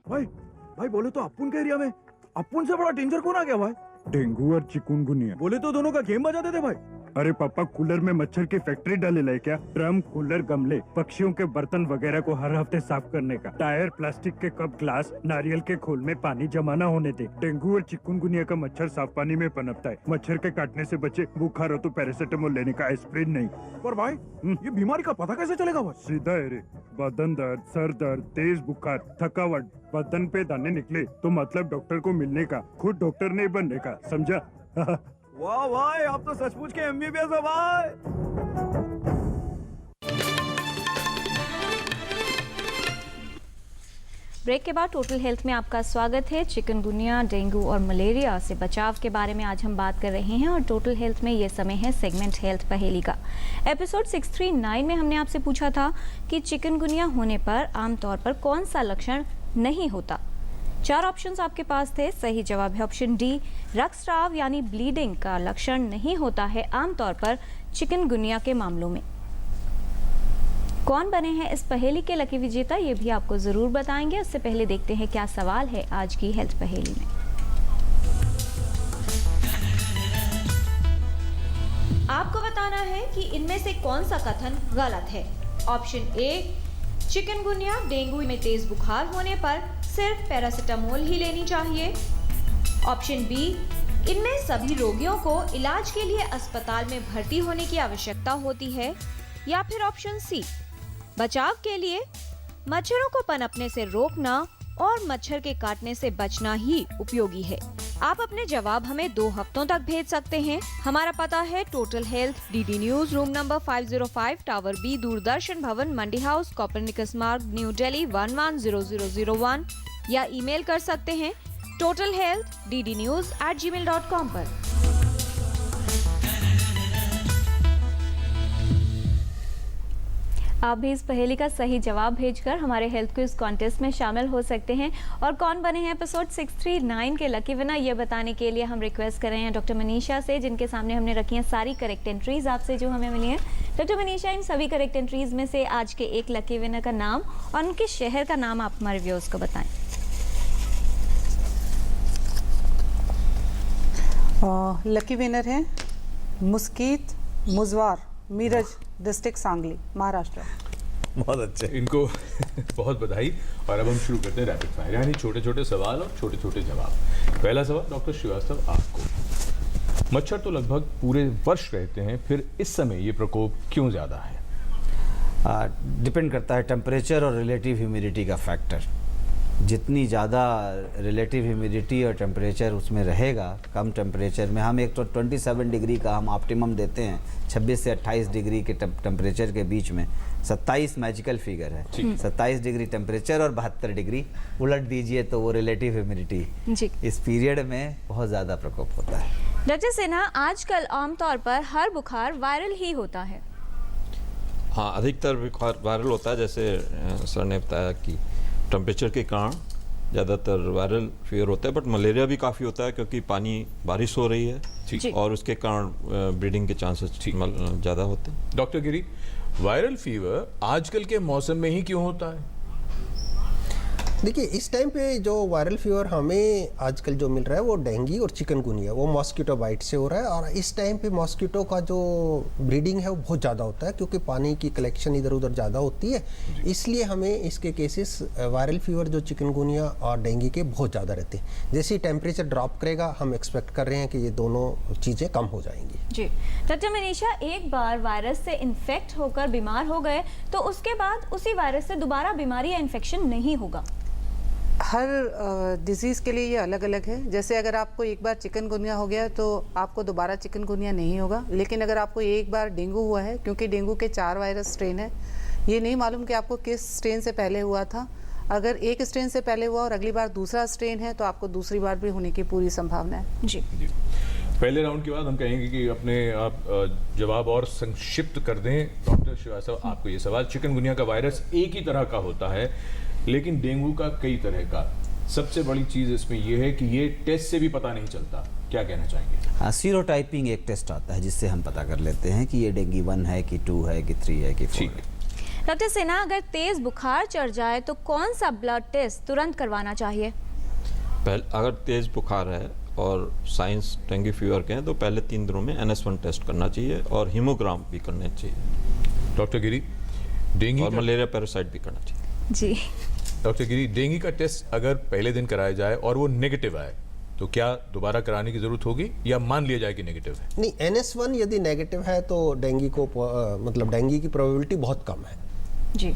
भाई बोले तो अपुन के एरिया में अपुन से बड़ा डेंजर कौन आ गया भाई? डेंगू और चिकुनगुनिया। बोले तो दोनों का गेम बजाते थे भाई। अरे पापा, कूलर में मच्छर की फैक्ट्री डाले लाए क्या? ड्रम, कूलर, गमले, पक्षियों के बर्तन वगैरह को हर हफ्ते साफ करने का। टायर, प्लास्टिक के कप, ग्लास, नारियल के खोल में पानी जमा ना होने दे। डेंगू और चिकुनगुनिया का मच्छर साफ पानी में पनपता है। मच्छर के काटने से बचे। बुखार हो तो पैरासीटामोल लेने का, एस्प्रिन नहीं। पर भाई ये बीमारी का पता कैसे चलेगा भाई? सीधा है रे, बदन दर्द, सर दर्द, तेज बुखार, थकावट, बदन पे दाने निकले तो मतलब डॉक्टर को मिलने का, खुद डॉक्टर नहीं बनने का, समझा? वाह भाई, आप तो सचमुच के MBBS हो भाई। ब्रेक के बाद टोटल हेल्थ में आपका स्वागत है। चिकनगुनिया, डेंगू और मलेरिया से बचाव के बारे में आज हम बात कर रहे हैं और टोटल हेल्थ में ये समय है सेगमेंट हेल्थ पहेली का। एपिसोड 639 में हमने आपसे पूछा था कि चिकनगुनिया होने पर आमतौर पर कौन सा लक्षण नहीं होता। 4 ऑप्शंस आपके पास थे। सही जवाब है ऑप्शन डी, रक्तस्राव यानी ब्लीडिंग का लक्षण नहीं होता है आमतौर पर चिकनगुनिया के मामलों में। कौन बने हैं इस पहेली के लकी विजेता, ये भी आपको जरूर बताएंगे। उससे पहले देखते हैं क्या सवाल है आज की हेल्थ पहेली में। आपको बताना है कि इनमें से कौन सा कथन गलत है। ऑप्शन ए, चिकनगुनिया डेंगू में तेज बुखार होने पर सिर्फ पैरासिटामोल ही लेनी चाहिए। ऑप्शन बी, इनमें सभी रोगियों को इलाज के लिए अस्पताल में भर्ती होने की आवश्यकता होती है। या फिर ऑप्शन सी, बचाव के लिए मच्छरों को पनपने से रोकना और मच्छर के काटने से बचना ही उपयोगी है। आप अपने जवाब हमें 2 हफ्तों तक भेज सकते हैं। हमारा पता है Total Health, DD News, room number 505, tower B, Doordarshan Bhavan, Mandi House, Copernicus Marg, New Delhi 110001, या ईमेल कर सकते हैं totalhealth@ddnews@gmail.com पर। आप भी इस पहेली का सही जवाब भेजकर हमारे हेल्थ क्विज कॉन्टेस्ट में शामिल हो सकते हैं। और कौन बने हैं एपिसोड 639 के लकी विनर, ये बताने के लिए हम रिक्वेस्ट कर रहे हैं डॉक्टर मनीषा से, जिनके सामने हमने रखी हैं सारी करेक्ट एंट्रीज आपसे जो हमें मिली हैं। डॉक्टर मनीषा, इन सभी करेक्ट एंट्रीज में से आज के एक लकी विनर का नाम और उनके शहर का नाम आप हमारे व्यूअर्स को बताएं। लकी विनर है मुस्कीत मुजवार, मीरज डिस्ट्रिक्ट, सांगली, महाराष्ट्र। बहुत अच्छे, इनको बहुत बधाई। और अब हम शुरू करते हैं रैपिड फायर, यानी छोटे छोटे सवाल और छोटे छोटे जवाब। पहला सवाल डॉक्टर श्रीवास्तव आपको, मच्छर तो लगभग पूरे वर्ष रहते हैं, फिर इस समय ये प्रकोप क्यों ज़्यादा है? डिपेंड करता है टेम्परेचर और रिलेटिव ह्यूमिडिटी का फैक्टर। जितनी ज़्यादा रिलेटिव ह्यूमिडिटी और टेम्परेचर उसमें रहेगा, कम टेम्परेचर में हम एक तो 27 डिग्री का हम ऑप्टिमम देते हैं, 26 से 28 डिग्री के टेम्परेचर के बीच में 27 मैजिकल फिगर है। 27 डिग्री टेम्परेचर और 72 डिग्री उलट दीजिए तो वो रिलेटिव ह्यूमिडिटी इस पीरियड में बहुत ज़्यादा प्रकोप होता है। डॉक्टर सिन्हा, आजकल आमतौर पर हर बुखार वायरल ही होता है। हाँ, अधिकतर बुखार वायरल होता है। जैसे सर ने बताया कि टेम्परेचर के कारण ज़्यादातर वायरल फीवर होता है, बट मलेरिया भी काफ़ी होता है क्योंकि बारिश हो रही है और उसके कारण ब्रीडिंग के चांसेस ज़्यादा होते हैं। डॉक्टर गिरी, वायरल फीवर आजकल के मौसम में ही क्यों होता है? देखिए, इस टाइम पे जो वायरल फीवर हमें आजकल जो मिल रहा है वो डेंगू और चिकनगुनिया, वो मॉस्किटो बाइट से हो रहा है। और इस टाइम पे मॉस्किटो का जो ब्रीडिंग है वो बहुत ज़्यादा होता है क्योंकि पानी की कलेक्शन इधर उधर ज़्यादा होती है, इसलिए हमें इसके केसेस वायरल फीवर जो चिकनगुनिया और डेंगू के बहुत ज़्यादा रहते हैं। जैसे ही टेम्परेचर ड्रॉप करेगा, हम एक्सपेक्ट कर रहे हैं कि ये दोनों चीज़ें कम हो जाएंगी। जी डॉक्टर मनीषा, एक बार वायरस से इन्फेक्ट होकर बीमार हो गए तो उसके बाद उसी वायरस से दोबारा बीमारी या इन्फेक्शन नहीं होगा? हर डिजीज़ के लिए ये अलग अलग है। जैसे अगर आपको एक बार चिकनगुनिया हो गया तो आपको दोबारा चिकनगुनिया नहीं होगा, लेकिन अगर आपको एक बार डेंगू हुआ है, क्योंकि डेंगू के 4 वायरस स्ट्रेन है, ये नहीं मालूम कि आपको किस स्ट्रेन से पहले हुआ था। अगर एक स्ट्रेन से पहले हुआ और अगली बार दूसरा स्ट्रेन है तो आपको दूसरी बार भी होने की पूरी संभावना है। जी पहले राउंड के बाद हम कहेंगे कि अपने आप जवाब और संक्षिप्त कर दें। डॉक्टर श्रीवास्तव, आपको ये सवाल, चिकनगुनिया का वायरस एक ही तरह का होता है लेकिन डेंगू का कई तरह का, सबसे बड़ी चीज़ इसमें यह है कि ये टेस्ट से भी पता नहीं चलता, क्या कहना चाहेंगे? हाँ, सीरोटाइपिंग एक टेस्ट आता है जिससे हम पता कर लेते हैं कि ये डेंगू 1 है कि 2 है कि 3 है कि 4 है। डॉक्टर सिन्हा, अगर तेज बुखार चढ़ जाए तो कौन सा ब्लड टेस्ट तुरंत करवाना चाहिए? अगर तेज बुखार है और साइंस डेंगू फीवर के हैं तो पहले 3 दिनों में NS1 टेस्ट करना चाहिए और हीमोग्राम भी करना चाहिए। डॉक्टर गिरी, डेंगू और मलेरिया पैरासाइट भी करना चाहिए। जी डॉक्टर गिरी, डेंगू का टेस्ट अगर पहले दिन कराया जाए और वो नेगेटिव आए तो क्या दोबारा कराने की जरूरत होगी या मान लिया जाए कि नेगेटिव है? नहीं, NS1 यदि नेगेटिव है तो डेंगू को मतलब डेंगू की प्रोबेबिलिटी बहुत कम है। जी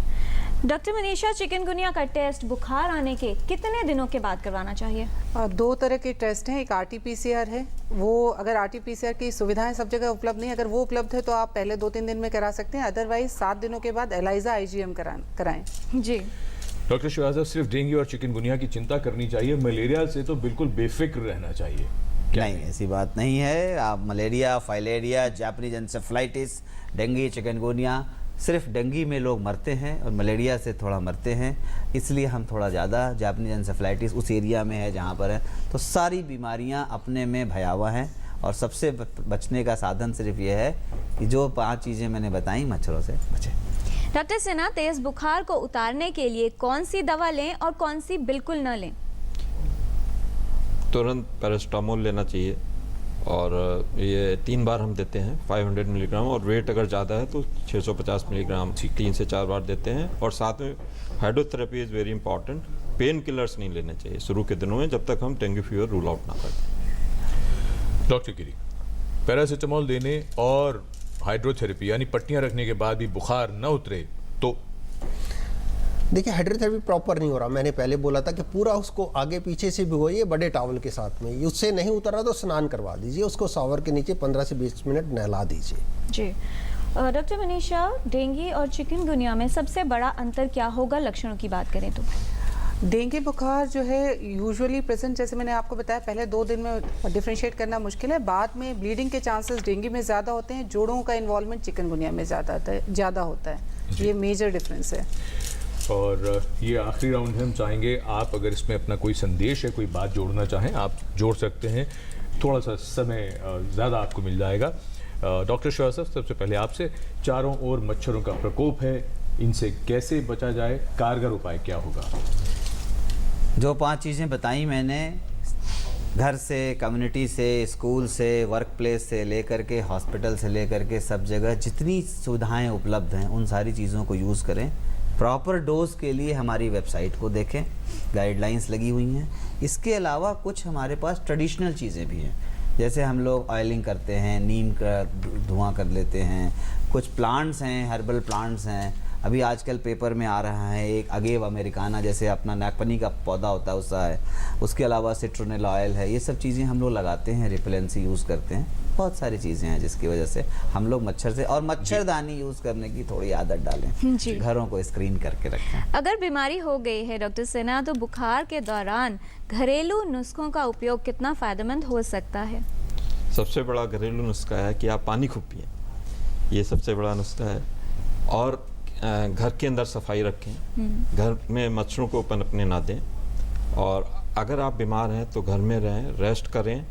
डॉक्टर मनीषा, चिकनगुनिया का टेस्ट बुखार आने के कितने दिनों के बाद करवाना चाहिए? 2 तरह के टेस्ट हैं। एक RT-PCR है, वो अगर RT-PCR की सुविधाएं सब जगह उपलब्ध नहीं, अगर वो उपलब्ध है तो आप पहले 2-3 दिन में करा सकते हैं, अदरवाइज 7 दिनों के बाद ELISA IgM कराएं। जी डॉक्टर श्रीवास्तव, सिर्फ डेंगू और चिकनगुनिया की चिंता करनी चाहिए, मलेरिया से तो बिल्कुल बेफिक्र रहना चाहिए? नहीं, ऐसी बात नहीं है। आप malaria, filaria, Japanese encephalitis, dengue, chikungunya, सिर्फ डेंगू में लोग मरते हैं और मलेरिया से थोड़ा मरते हैं, इसलिए हम थोड़ा ज़्यादा जापानीज एन्सेफेलाइटिस उस एरिया में है जहाँ पर है। तो सारी बीमारियाँ अपने में भयावह हैं और सबसे बचने का साधन सिर्फ ये है कि जो 5 चीज़ें मैंने बताई, मच्छरों से बचें। डॉक्टर सिन्हा, तेज बुखार को उतारने के लिए कौन सी दवा लें और कौन सी बिल्कुल न लें? तुरंत पैरासिटामोल लेना चाहिए और ये 3 बार हम देते हैं 500 मिलीग्राम, और वेट अगर ज़्यादा है तो 650 मिलीग्राम 3 से 4 बार देते हैं। और साथ में hydrotherapy is very important. Pain killers नहीं लेने चाहिए शुरू के दिनों में, जब तक हम डेंगू फीवर रूल आउट ना करें। डॉक्टर गिरी, पैरासीटामोल देने और हाइड्रोथेरेपी यानी पट्टियां रखने के बाद भी बुखार न उतरे तो? देखिए, हाइड्रोथेरेपी प्रॉपर नहीं हो रहा। मैंने पहले बोला था कि पूरा उसको आगे पीछे से भिगोइए बड़े टॉवल के साथ में। उससे नहीं उतर रहा तो स्नान करवा दीजिए, उसको शॉवर के नीचे 15 से 20 मिनट नहला दीजिए। जी डॉक्टर मनीषा, डेंगू और चिकनगुनिया में सबसे बड़ा अंतर क्या होगा लक्षणों की बात करें तो? डेंगू बुखार जो है यूजुअली प्रेजेंट, जैसे मैंने आपको बताया, पहले 2 दिन में डिफरेंशिएट करना मुश्किल है। बाद में ब्लीडिंग के चांसेस डेंगू में ज़्यादा होते हैं, जोड़ों का इन्वॉल्वमेंट चिकनगुनिया में ज़्यादा होता है। ये मेजर डिफरेंस है। और ये आखिरी राउंड है, हम चाहेंगे आप अगर इसमें अपना कोई संदेश है, कोई बात जोड़ना चाहें, आप जोड़ सकते हैं। थोड़ा सा समय ज़्यादा आपको मिल जाएगा। डॉक्टर श्रीवास्तव, सबसे पहले आपसे, चारों ओर मच्छरों का प्रकोप है, इनसे कैसे बचा जाए, कारगर उपाय क्या होगा? जो 5 चीज़ें बताई मैंने, घर से, कम्युनिटी से, स्कूल से, वर्क प्लेस से लेकर के हॉस्पिटल से लेकर के सब जगह जितनी सुविधाएं उपलब्ध हैं उन सारी चीज़ों को यूज़ करें। प्रॉपर डोज के लिए हमारी वेबसाइट को देखें, गाइडलाइंस लगी हुई हैं। इसके अलावा कुछ हमारे पास ट्रेडिशनल चीज़ें भी हैं, जैसे हम लोग ऑयलिंग करते हैं, नीम का धुआं कर लेते हैं। कुछ प्लांट्स हैं, हर्बल प्लांट्स हैं। अभी आजकल पेपर में आ रहा है एक अगेव अमेरिकाना, जैसे अपना नागपनी का पौधा होता है उसका है। उसके अलावा सिट्रोनिल ऑयल है। ये सब चीज़ें हम लोग लगाते हैं, रिपेलेंसी यूज़ करते हैं। बहुत सारी चीज़ें हैं जिसकी वजह से हम लोग मच्छर से, और मच्छरदानी यूज़ करने की थोड़ी आदत डालें, घरों को स्क्रीन करके रखें। अगर बीमारी हो गई है डॉक्टर सिन्हा, तो बुखार के दौरान घरेलू नुस्खों का उपयोग कितना फ़ायदेमंद हो सकता है? सबसे बड़ा घरेलू नुस्खा है कि आप पानी खूब पिएं, ये सबसे बड़ा नुस्खा है। और घर के अंदर सफाई रखें, घर में मच्छरों को पनपने ना दें। और अगर आप बीमार हैं तो घर में रहें, रेस्ट करें,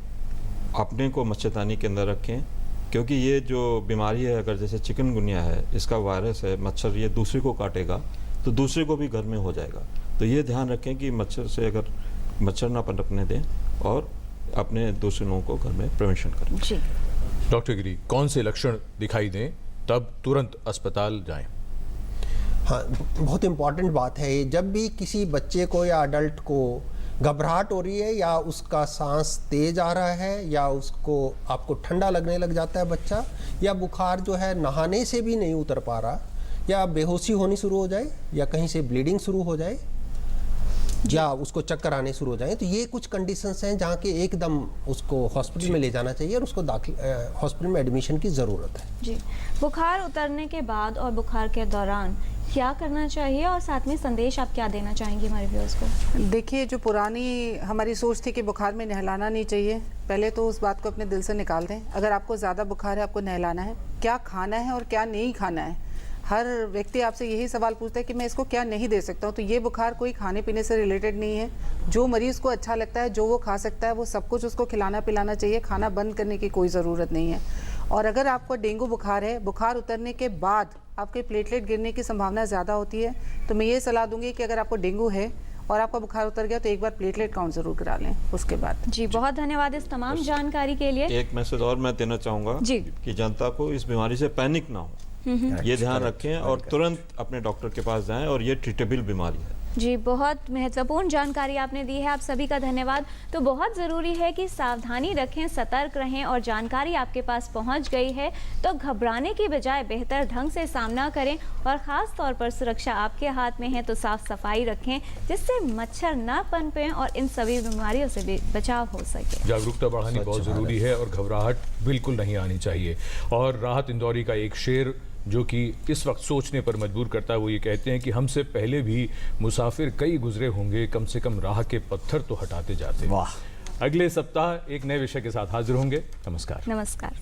अपने को मच्छरदानी के अंदर रखें, क्योंकि ये जो बीमारी है, अगर जैसे चिकनगुनिया है, इसका वायरस है, मच्छर ये दूसरे को काटेगा तो दूसरे को भी घर में हो जाएगा। तो ये ध्यान रखें कि मच्छर से अगर मच्छर ना पनपने दें और अपने दूसरे लोगों को घर में प्रिवेंशन करें। जी डॉक्टर गिरी, कौन से लक्षण दिखाई दें तब तुरंत अस्पताल जाएं? हाँ, बहुत इम्पॉर्टेंट बात है ये। जब भी किसी बच्चे को या अडल्ट को घबराहट हो रही है, या उसका सांस तेज आ रहा है, या उसको आपको ठंडा लगने लग जाता है बच्चा, या बुखार जो है नहाने से भी नहीं उतर पा रहा, या बेहोशी होनी शुरू हो जाए, या कहीं से ब्लीडिंग शुरू हो जाए, या उसको चक्कर आने शुरू हो जाए, तो ये कुछ कंडीशंस हैं जहाँ के एकदम उसको हॉस्पिटल में ले जाना चाहिए और उसको हॉस्पिटल में एडमिशन की ज़रूरत है। जी, बुखार उतरने के बाद और बुखार के दौरान क्या करना चाहिए, और साथ में संदेश आप क्या देना चाहेंगे हमारे व्यूअर्स को? देखिए, जो पुरानी हमारी सोच थी कि बुखार में नहलाना नहीं चाहिए, पहले तो उस बात को अपने दिल से निकाल दें। अगर आपको ज़्यादा बुखार है, आपको नहलाना है, क्या खाना है और क्या नहीं खाना है। हर व्यक्ति आपसे यही सवाल पूछता है कि मैं इसको क्या नहीं दे सकता हूँ। तो ये बुखार कोई खाने पीने से रिलेटेड नहीं है। जो मरीज़ को अच्छा लगता है, जो वो खा सकता है, वो सब कुछ उसको खिलाना पिलाना चाहिए। खाना बंद करने की कोई ज़रूरत नहीं है। और अगर आपको डेंगू बुखार है, बुखार उतरने के बाद आपके प्लेटलेट गिरने की संभावना ज़्यादा होती है, तो मैं ये सलाह दूंगी कि अगर आपको डेंगू है और आपका बुखार उतर गया तो एक बार प्लेटलेट काउंट जरूर करा लें उसके बाद। जी, बहुत धन्यवाद इस तमाम जानकारी के लिए। एक मैसेज और मैं देना चाहूँगा कि जनता को इस बीमारी से पैनिक ना हो, ये ध्यान रखें और तुरंत अपने डॉक्टर के पास जाएं, और ये ट्रीटेबल बीमारी है। जी, बहुत महत्वपूर्ण जानकारी आपने दी है, आप सभी का धन्यवाद। तो बहुत ज़रूरी है कि सावधानी रखें, सतर्क रहें, और जानकारी आपके पास पहुंच गई है तो घबराने की बजाय बेहतर ढंग से सामना करें, और ख़ास तौर पर सुरक्षा आपके हाथ में है तो साफ सफाई रखें, जिससे मच्छर ना पनपें और इन सभी बीमारियों से भी बचाव हो सके। जागरूकता बढ़ानी बहुत ज़रूरी है और घबराहट बिल्कुल नहीं आनी चाहिए। और राहत इंदौरी का एक शेर जो कि इस वक्त सोचने पर मजबूर करता है, वो ये कहते हैं कि हमसे पहले भी मुसाफिर कई गुजरे होंगे, कम से कम राह के पत्थर तो हटाते जाते। वाह। अगले सप्ताह एक नए विषय के साथ हाजिर होंगे। नमस्कार। नमस्कार।